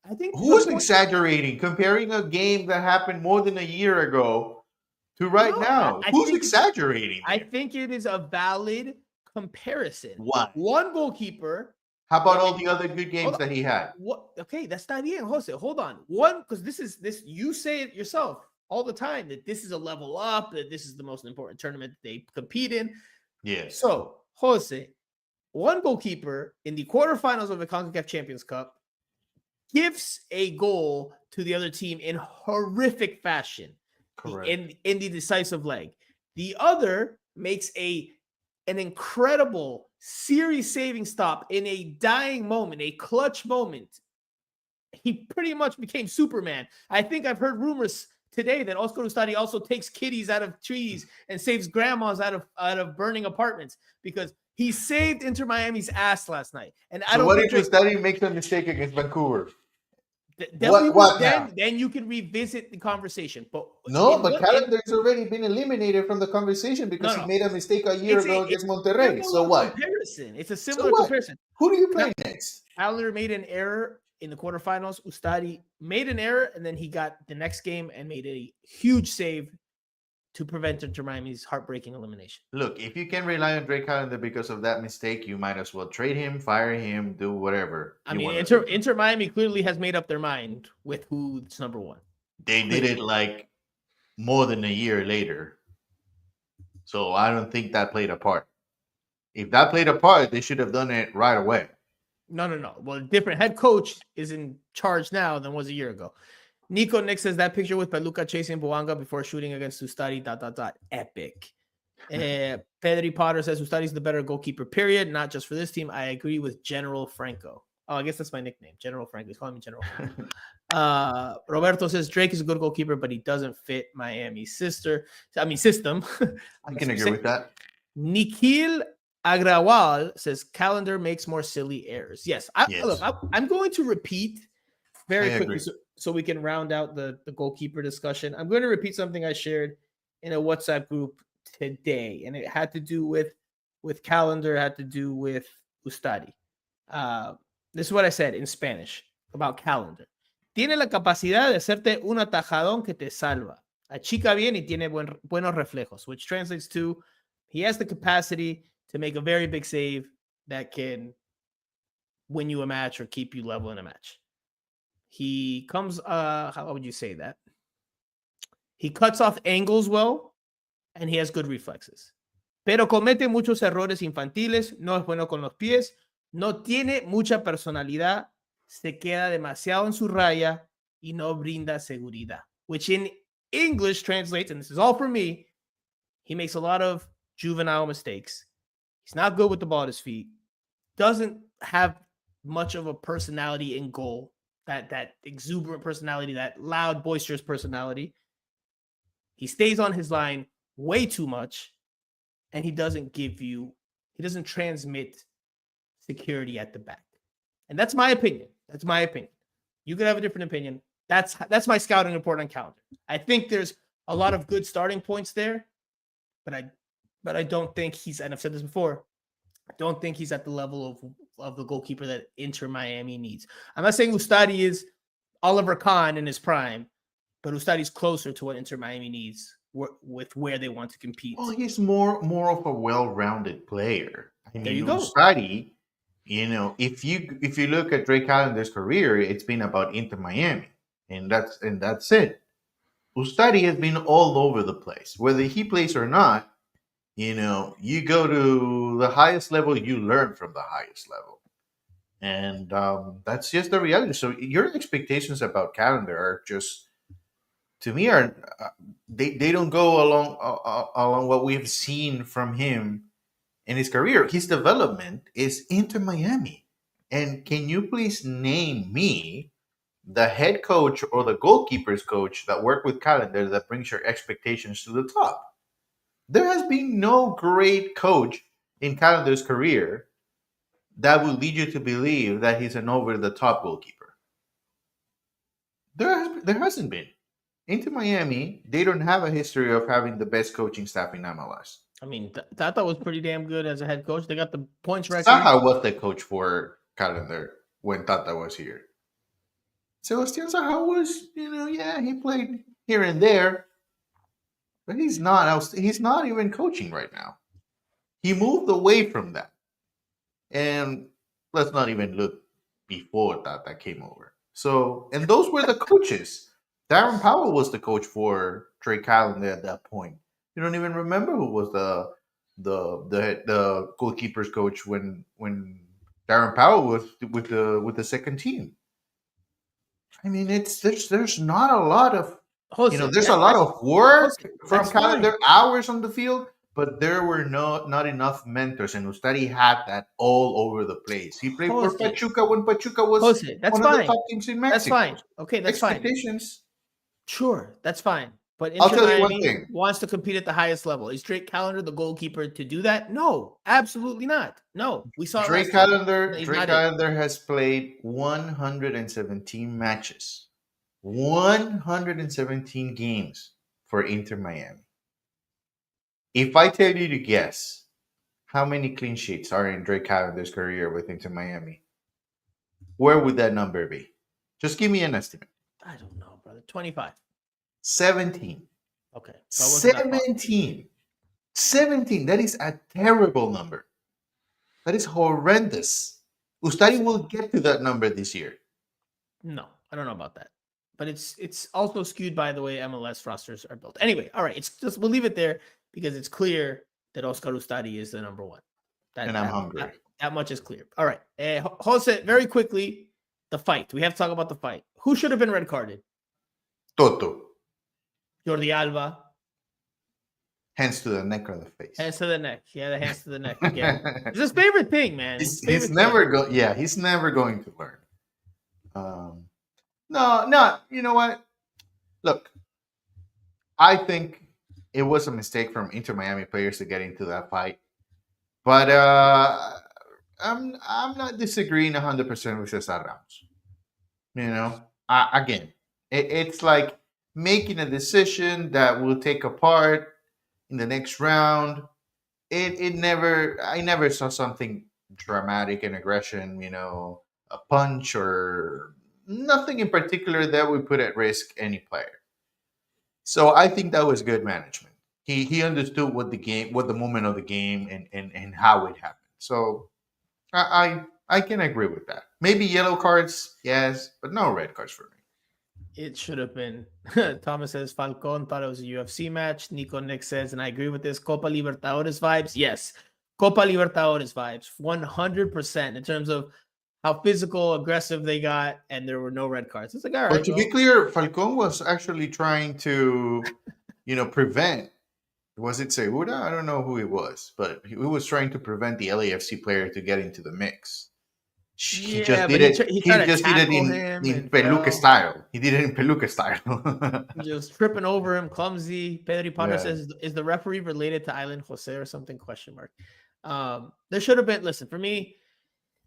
I think Who's exaggerating? Comparing a game that happened more than a year ago to now. Who's exaggerating? I think it is a valid comparison. Why? One goalkeeper. How about all the other good games that he had? What? Okay, that's not bien, Jose. Hold on. One, because this. You say it yourself all the time that this is a level up. That this is the most important tournament they compete in. Yes. So, Jose, one goalkeeper in the quarterfinals of the CONCACAF Champions Cup gives a goal to the other team in horrific fashion. Correct. In the decisive leg. The other makes an incredible series-saving stop in a dying moment, a clutch moment. He pretty much became Superman. I think I've heard rumors today that Oscar Ustari also takes kitties out of trees and saves grandmas out of burning apartments because he saved Inter Miami's ass last night. And I don't. What if Ustari makes a mistake against Vancouver? Then you can revisit the conversation. But Calendar's already been eliminated from the conversation because he made a mistake a year ago against Monterrey. So what? It's a similar comparison. Who do you play next? Calendar made an error in the quarterfinals. Ustari made an error, and then he got the next game and made a huge save to prevent Inter Miami's heartbreaking elimination. Look, if you can rely on Drake Calendar because of that mistake, you might as well trade him, fire him, do whatever. I mean, Inter Miami clearly has made up their mind with who's number one. They did it like more than a year later. So I don't think that played a part. If that played a part, they should have done it right away. No. Well, different head coach is in charge now than was a year ago. Nico Nick says that picture with Peluca chasing Boanga before shooting against Ustari, ... Epic. Pedri Potter says Ustari's the better goalkeeper, period. Not just for this team. I agree with General Franco. Oh, I guess that's my nickname, General Franco. He's calling me General Franco. Roberto says Drake is a good goalkeeper, but he doesn't fit Miami's system. I can agree with that. Nikhil Agrawal says Calendar makes more silly errors. Yes. Look, I'm going to repeat very quickly so we can round out the goalkeeper discussion. I'm going to repeat something I shared in a WhatsApp group today, and it had to do with Calendar, had to do with Ustari. This is what I said in Spanish about Calendar. Tiene la capacidad de hacerte un atajadón que te salva. Achica bien y tiene buenos reflejos, which translates to he has the capacity to make a very big save that can win you a match or keep you level in a match. He comes, how would you say that? He cuts off angles well, and he has good reflexes. Pero comete muchos errores infantiles, no es bueno con los pies, no tiene mucha personalidad, se queda demasiado en su raya y no brinda seguridad. Which in English translates, and this is all for me, he makes a lot of juvenile mistakes. He's not good with the ball at his feet. Doesn't have much of a personality in goal. That exuberant personality, that loud, boisterous personality. He stays on his line way too much, and he doesn't transmit security at the back. And that's my opinion. You could have a different opinion. That's my scouting report on Calendar. I think there's a lot of good starting points there, but I don't think he's, and I've said this before, I don't think he's at the level of the goalkeeper that Inter Miami needs. I'm not saying Ustari is Oliver Kahn in his prime, but Ustari's closer to what Inter Miami needs with where they want to compete. Well, he's more of a well-rounded player. I mean, there you go. Ustari, if you look at Drake Calendar's career, it's been about Inter Miami, and that's it. Ustari has been all over the place, whether he plays or not. You go to the highest level, you learn from the highest level. And that's just the reality. So your expectations about Calendar are just, to me, they don't go along what we've seen from him in his career. His development is Inter Miami. And can you please name me the head coach or the goalkeeper's coach that worked with Calendar that brings your expectations to the top? There has been no great coach in Calendar's career that would lead you to believe that he's an over-the-top goalkeeper. There hasn't been. Into Miami, they don't have a history of having the best coaching staff in MLS. I mean, Tata was pretty damn good as a head coach. They got the points record. Saha was the coach for Calendar when Tata was here. Sebastian Saha was, he played here and there, but he's not even coaching right now. He moved away from that. And let's not even look before Tata came over. So, and those were the coaches. Darren Powell was the coach for Trey Callender at that point. You don't even remember who was the goalkeepers coach when Darren Powell was with the second team. I mean, there's not a lot of there's a lot of work from Callender, hours on the field, but there were not enough mentors, and Ustari had that all over the place. He played for Pachuca when Pachuca was one of the top teams in Mexico. That's fine. Okay, that's fine. Expectations. Sure, that's fine. But I'll tell you Miami one thing. wants to compete at the highest level. Is Drake Callender the goalkeeper to do that? No, absolutely not. No, we saw Drake Callender has played 117 matches, 117 games for Inter Miami. If I tell you to guess how many clean sheets are in Drake Callender's career with Inter Miami, where would that number be? Just give me an estimate. I don't know, brother. 25. 17. Okay. 17. 17. That is a terrible number. That is horrendous. Ustari will get to that number this year. No, I don't know about that. But it's also skewed by the way MLS rosters are built. Anyway, all right. We'll leave it there because it's clear that Oscar Ustari is the number one. And I'm hungry. That much is clear. All right. Jose, very quickly, the fight. We have to talk about the fight. Who should have been red carded? Toto. Jordi Alba. Hands to the neck or the face. Hands to the neck. Yeah, the hands to the neck again. It's his favorite thing, man. He's never going to learn. No. You know what? Look, I think it was a mistake from Inter Miami players to get into that fight, but I'm not disagreeing 100% with Cesar Ramos. Again, it's like making a decision that will take a part in the next round. I never saw something dramatic in aggression, a punch or nothing in particular that would put at risk any player. So I think that was good management. He understood what the moment of the game and how it happened. So I can agree with that. Maybe yellow cards, yes, but no red cards for me. It should have been. Thomas says Falcon thought it was a UFC match. Nick says, and I agree with this, Copa Libertadores vibes. Yes, Copa Libertadores vibes, 100% in terms of how physical, aggressive they got, and there were no red cards. It's like, all right. But to be clear, Falcon was actually trying to, prevent. Was it Segura? I don't know who it was, but he was trying to prevent the LAFC player to get into the mix. He just did it in Peluca style. He did it in Peluca style. Just tripping over him, clumsy. Pedro Potter says, is the referee related to Island Jose or something? ? There should have been, listen, for me,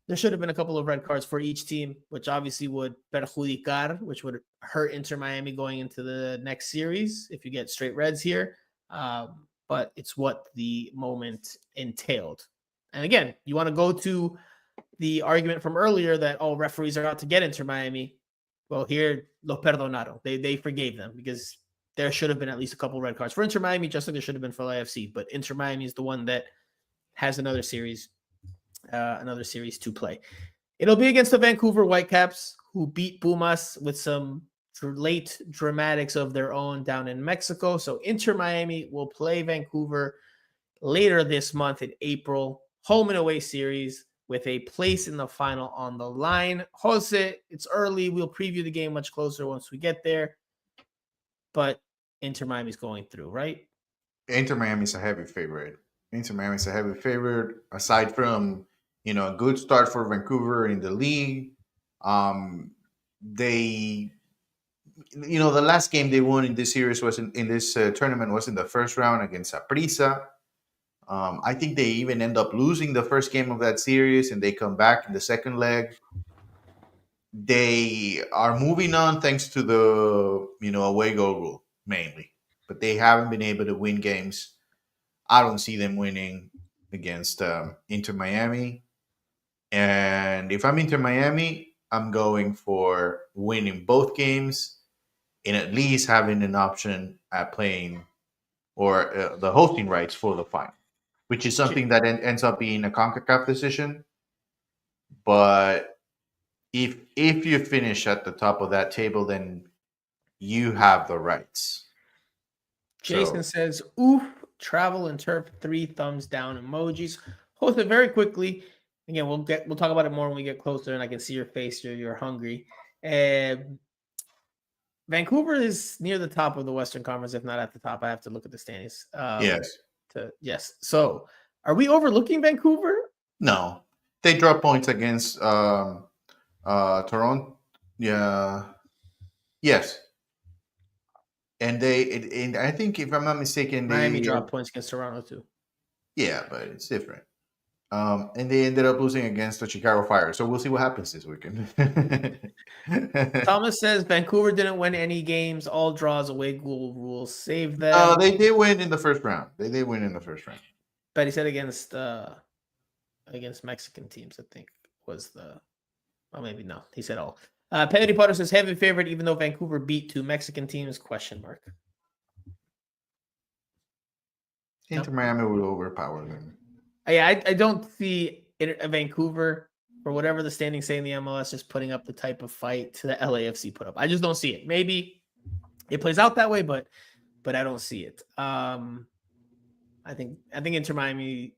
there should have been a couple of red cards for each team, which obviously would perjudicar, which would hurt Inter Miami going into the next series if you get straight reds here. But it's what the moment entailed. And again, you want to go to the argument from earlier that, referees are out to get Inter Miami. Well, here, lo perdonaron. They forgave them because there should have been at least a couple red cards for Inter Miami, just like there should have been for LAFC. But Inter Miami is the one that has another series to play. It'll be against the Vancouver Whitecaps, who beat Pumas with some late dramatics of their own down in Mexico. So Inter Miami will play Vancouver later this month in April, home and away series with a place in the final on the line. Jose, it's early. We'll preview the game much closer once we get there. But Inter Miami's going through, right? Inter Miami's a heavy favorite. Aside from, a good start for Vancouver in the league. They the last game they won in this series was in this tournament was in the first round against Saprissa. I think they even end up losing the first game of that series, and they come back in the second leg. They are moving on thanks to the away goal rule mainly, but they haven't been able to win games. I don't see them winning against Inter Miami. And if I'm Inter Miami, I'm going for winning both games and at least having an option at playing or the hosting rights for the final, which is something that ends up being a CONCACAF decision. But if you finish at the top of that table, then you have the rights. Jason says, oof, travel and turf, 3 thumbs down emojis. Hold it very quickly. Again, we'll talk about it more when we get closer, and I can see your face. You're hungry. Vancouver is near the top of the Western Conference, if not at the top. I have to look at the standings. Yes. So, are we overlooking Vancouver? No, they drop points against Toronto. Yeah. Yes. And I think, if I'm not mistaken, Miami dropped points against Toronto too. Yeah, but it's different. And they ended up losing against the Chicago Fire. So we'll see what happens this weekend. Thomas says Vancouver didn't win any games. All draws, away goal rules save them. They did win in the first round. They did win in the first round. But he said against Mexican teams, I think was the. Well, maybe no. He said all. Pedro Potter says heavy favorite, even though Vancouver beat 2 Mexican teams? ? Inter Miami will overpower them. Yeah, I don't see Vancouver, for whatever the standings say in the MLS, just putting up the type of fight to the LAFC put up. I just don't see it. Maybe it plays out that way, but I don't see it. I think Inter Miami.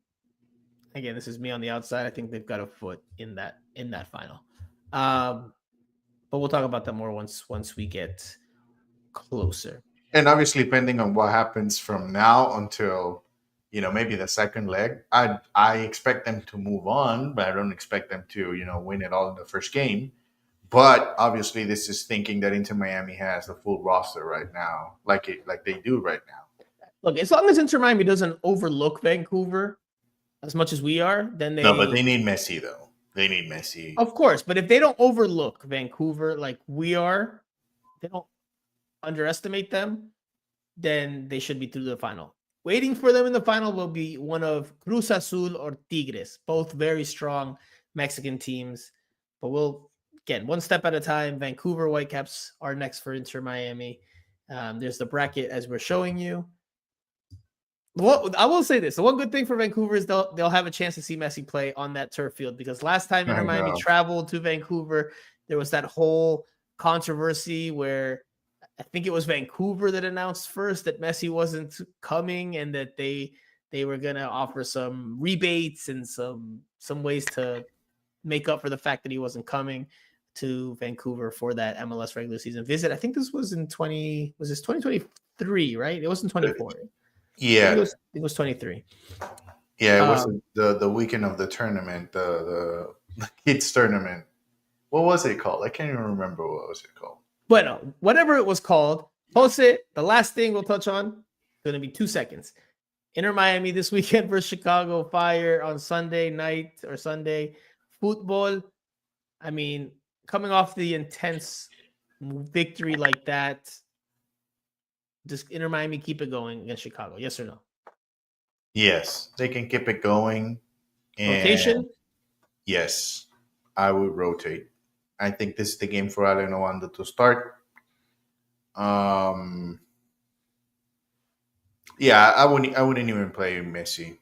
Again, this is me on the outside. I think they've got a foot in that final. But we'll talk about that more once we get closer. And obviously, depending on what happens from now until maybe the second leg, I expect them to move on, but I don't expect them to win it all in the first game. But obviously, this is thinking that Inter Miami has the full roster right now, like they do right now. Look, as long as Inter Miami doesn't overlook Vancouver as much as we are, then they. No, but they need Messi though. They need Messi. Of course, but if they don't overlook Vancouver like we are, they don't underestimate them, then they should be through the final. Waiting for them in the final will be one of Cruz Azul or Tigres, both very strong Mexican teams. But we'll, again, one step at a time. Vancouver Whitecaps are next for Inter Miami. There's the bracket as we're showing you. Well, I will say this. The one good thing for Vancouver is they'll have a chance to see Messi play on that turf field, because last time Inter Miami traveled to Vancouver, there was that whole controversy where I think it was Vancouver that announced first that Messi wasn't coming, and that they were going to offer some rebates and some ways to make up for the fact that he wasn't coming to Vancouver for that MLS regular season visit. I think this was in 2023, right? It wasn't 24. Yeah, it was 23. Yeah, it was the weekend of the tournament, the kids tournament. What was it called? I can't even remember what was it called. But whatever it was called, Jose, the last thing we'll touch on, going to be 2 seconds. Inter Miami this weekend versus Chicago Fire on Sunday night or Sunday. Futbol. I mean, coming off the intense victory like that, does Inter Miami keep it going against Chicago? Yes or no? Yes, they can keep it going. Rotation? Yes, I would rotate. I think this is the game for Lionel to start. Yeah, I wouldn't even play Messi.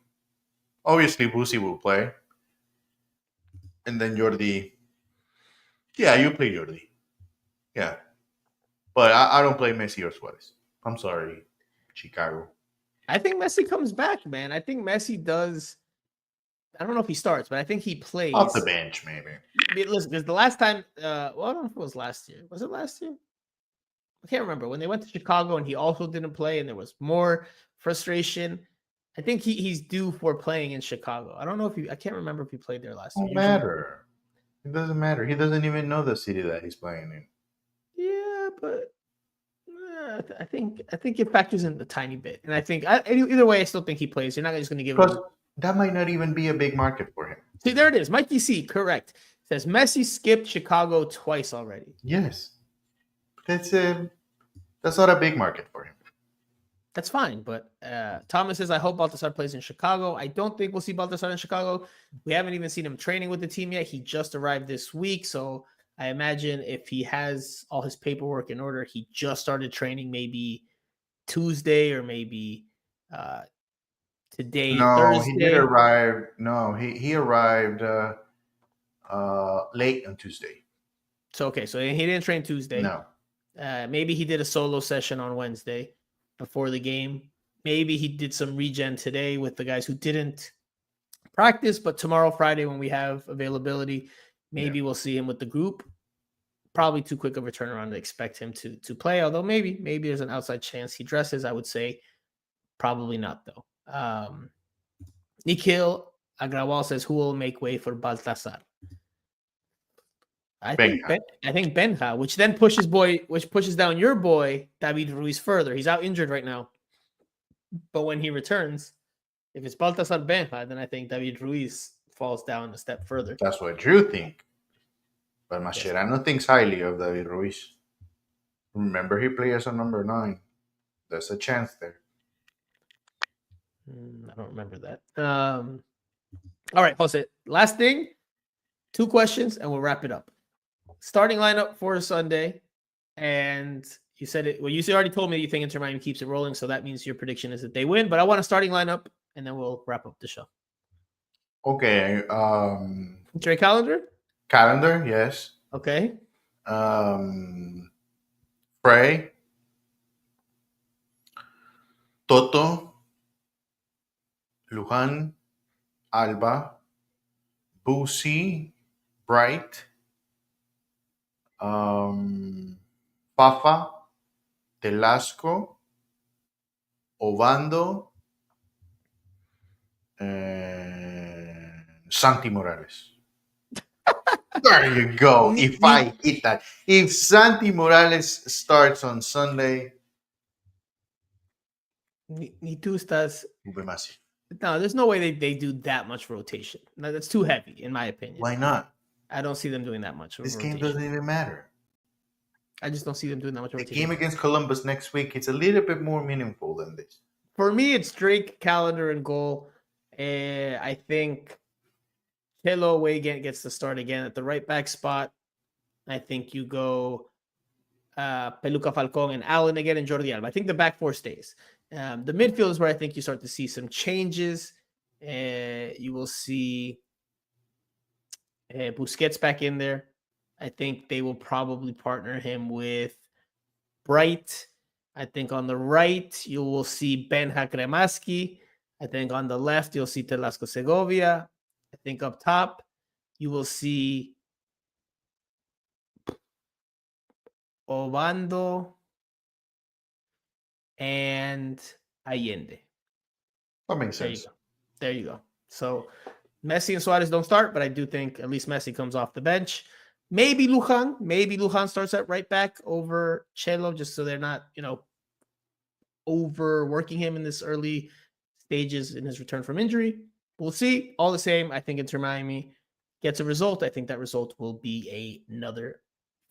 Obviously, Busi will play. And then Jordi. Yeah, you play Jordi. Yeah. But I don't play Messi or Suarez. I'm sorry, Chicago. I think Messi comes back, man. I think Messi does. I don't know if he starts, but I think he plays. Off the bench, maybe. Listen, because the last time, I don't know if it was last year. Was it last year? I can't remember. When they went to Chicago and he also didn't play and there was more frustration. I think he's due for playing in Chicago. I don't know if I can't remember if he played there last year. It doesn't matter. It doesn't matter. He doesn't even know the city that he's playing in. Yeah, but I think it factors in a tiny bit, and I think either way, I still think he plays. You're not just going to give him. Because that might not even be a big market for him. See, there it is. Mikey C, correct. Says Messi skipped Chicago twice already. Yes, that's not a big market for him. That's fine, but Thomas says, I hope Baltasar plays in Chicago. I don't think we'll see Baltasar in Chicago. We haven't even seen him training with the team yet. He just arrived this week, so I imagine if he has all his paperwork in order, he just started training maybe Tuesday or maybe today, No, Thursday. he did arrive. No, he arrived late on Tuesday. So he didn't train Tuesday. No. Maybe he did a solo session on Wednesday before the game. Maybe he did some regen today with the guys who didn't practice, but tomorrow, Friday, when we have availability, maybe we'll see him with the group. Probably too quick of a turnaround to expect him to play, although maybe there's an outside chance he dresses. I would say probably not, though. Nikhil Agrawal says, who will make way for Baltasar? I think Benja, which then pushes down your boy David Ruiz further. He's out injured right now, but when he returns, if it's Baltasar Benja, then I think David Ruiz falls down a step further. That's what Drew think, but Mascherano thinks highly of David Ruiz. Remember, he played as a number 9. There's a chance there. I don't remember that. All right, Jose. Last thing, 2 questions, and we'll wrap it up. Starting lineup for Sunday, and you said it. Well, you already told me you think Inter Miami keeps it rolling, so that means your prediction is that they win. But I want a starting lineup, and then we'll wrap up the show. Okay. Inter calendar. Calendar, yes. Okay. Frey, Toto, Lujan, Alba, Busi, Bright, Fafa, Telasco, Obando, and Santi Morales. There you go. If I hit that. If Santi Morales starts on Sunday, Ni tú estás. Messi. No, there's no way they do that much rotation. No, that's too heavy, in my opinion. Why not? I don't see them doing that much. This rotation. game doesn't even matter. I just don't see them doing that much The rotation. game against Columbus next week, it's a little bit more meaningful than this. For me, it's Drake, Calendar, and goal. I think Chelo away gets the start again at the right back spot. I think you go Peluca Falcon and Allen again and Jordi Alba. I think the back 4 stays. The midfield is where I think you start to see some changes. You will see Busquets back in there. I think they will probably partner him with Bright. I think on the right, you will see Benja Kremaski. I think on the left, you'll see Telasco Segovia. I think up top, you will see Obando and Allende. That makes sense. There you go. So Messi and Suarez don't start, but I do think at least Messi comes off the bench. Maybe Lujan starts at right back over Chelo, just so they're not, overworking him in this early stages in his return from injury. We'll see. All the same, I think Inter Miami gets a result. I think that result will be another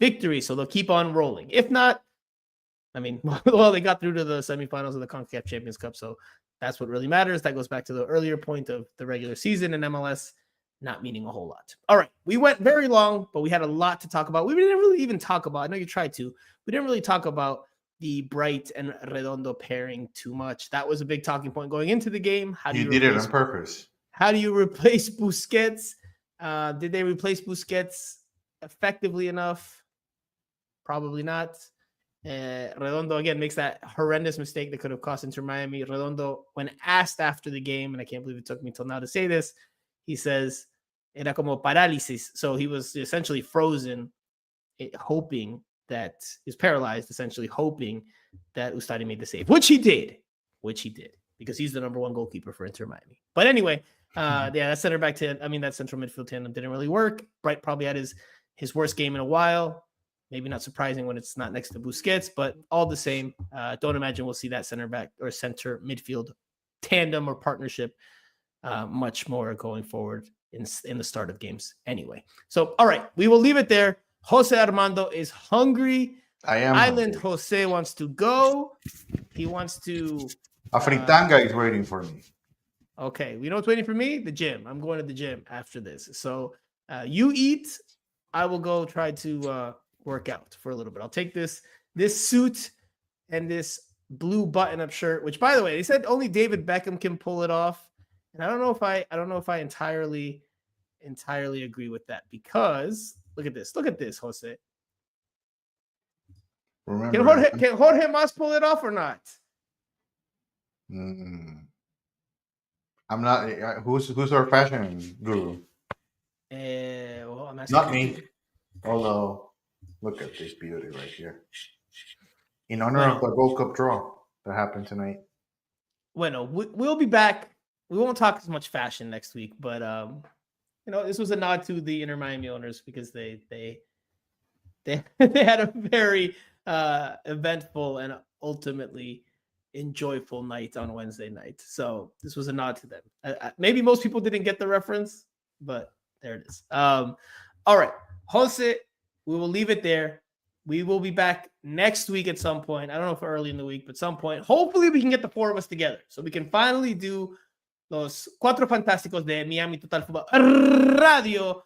victory. So they'll keep on rolling. If not, they got through to the semifinals of the CONCACAF Champions Cup. So that's what really matters. That goes back to the earlier point of the regular season in MLS not meaning a whole lot. All right. We went very long, but we had a lot to talk about. We didn't really even talk about, I know you tried to, we didn't really talk about the Bright and Redondo pairing too much. That was a big talking point going into the game. You did it on purpose. How do you replace Busquets? Did they replace Busquets effectively enough? Probably not. Redondo, again, makes that horrendous mistake that could have cost Inter Miami. Redondo, when asked after the game, and I can't believe it took me till now to say this, he says, era como parálisis. So he was essentially frozen, hoping that he was paralyzed, essentially hoping that Ustari made the save, which he did, because he's the number 1 goalkeeper for Inter Miami. But anyway, that that central midfield tandem didn't really work. Bright probably had his worst game in a while. Maybe not surprising when it's not next to Busquets, but all the same, don't imagine we'll see that center back or center midfield tandem or partnership much more going forward in the start of games anyway. So, all right, we will leave it there. Jose Armando is hungry. I am. Island hungry. Jose wants to go. He wants to. A fritanga is waiting for me. Okay, you know what's waiting for me? The gym. I'm going to the gym after this. So you eat. I will go try to work out for a little bit. I'll take this suit and this blue button-up shirt, which, by the way, they said only David Beckham can pull it off, and I don't know if I entirely agree with that, because look at this, Jose. Remember, Can Jorge Mas pull it off or not? I'm not. Who's our fashion guru? Well, I'm asking Not me. Although, look at this beauty right here. In honor of the Gold Cup draw that happened tonight. Bueno, we'll be back. We won't talk as much fashion next week, but this was a nod to the Inter Miami owners, because they had a very eventful and ultimately enjoyable night on Wednesday night. So this was a nod to them. Maybe most people didn't get the reference, but there it is. All right, Jose, we will leave it there. We will be back next week at some point. I don't know if early in the week, but some point. Hopefully we can get the four of us together so we can finally do Los Cuatro Fantásticos de Miami Total Futbol Radio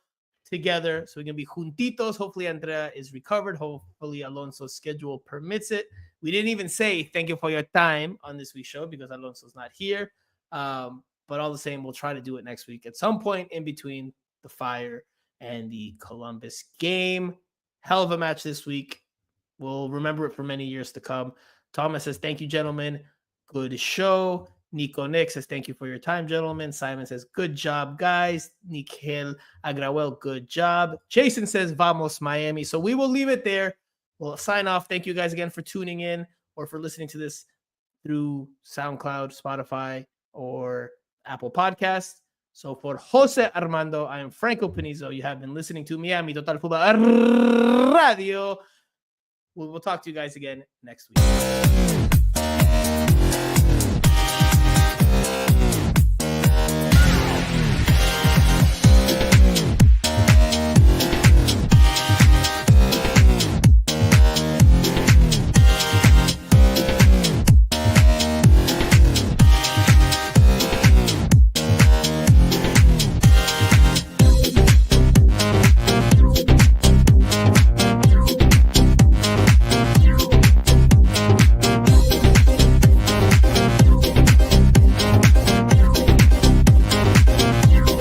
together, so we can be juntitos. Hopefully Andrea is recovered. Hopefully Alonso's schedule permits it. We didn't even say thank you for your time on this week's show because Alonso's not here. But all the same, we'll try to do it next week at some point in between the Fire and the Columbus game. Hell of a match this week. We'll remember it for many years to come. Thomas says, thank you, gentlemen. Good show. Nico Nick says, thank you for your time, gentlemen. Simon says, good job, guys. Nikhil Agrawel, good job. Jason says, vamos, Miami. So we will leave it there. We'll sign off. Thank you guys again for tuning in or for listening to this through SoundCloud, Spotify, or Apple Podcasts. So for Jose Armando, I am Franco Panizo. You have been listening to Miami Total Futbol Radio. We'll talk to you guys again next week.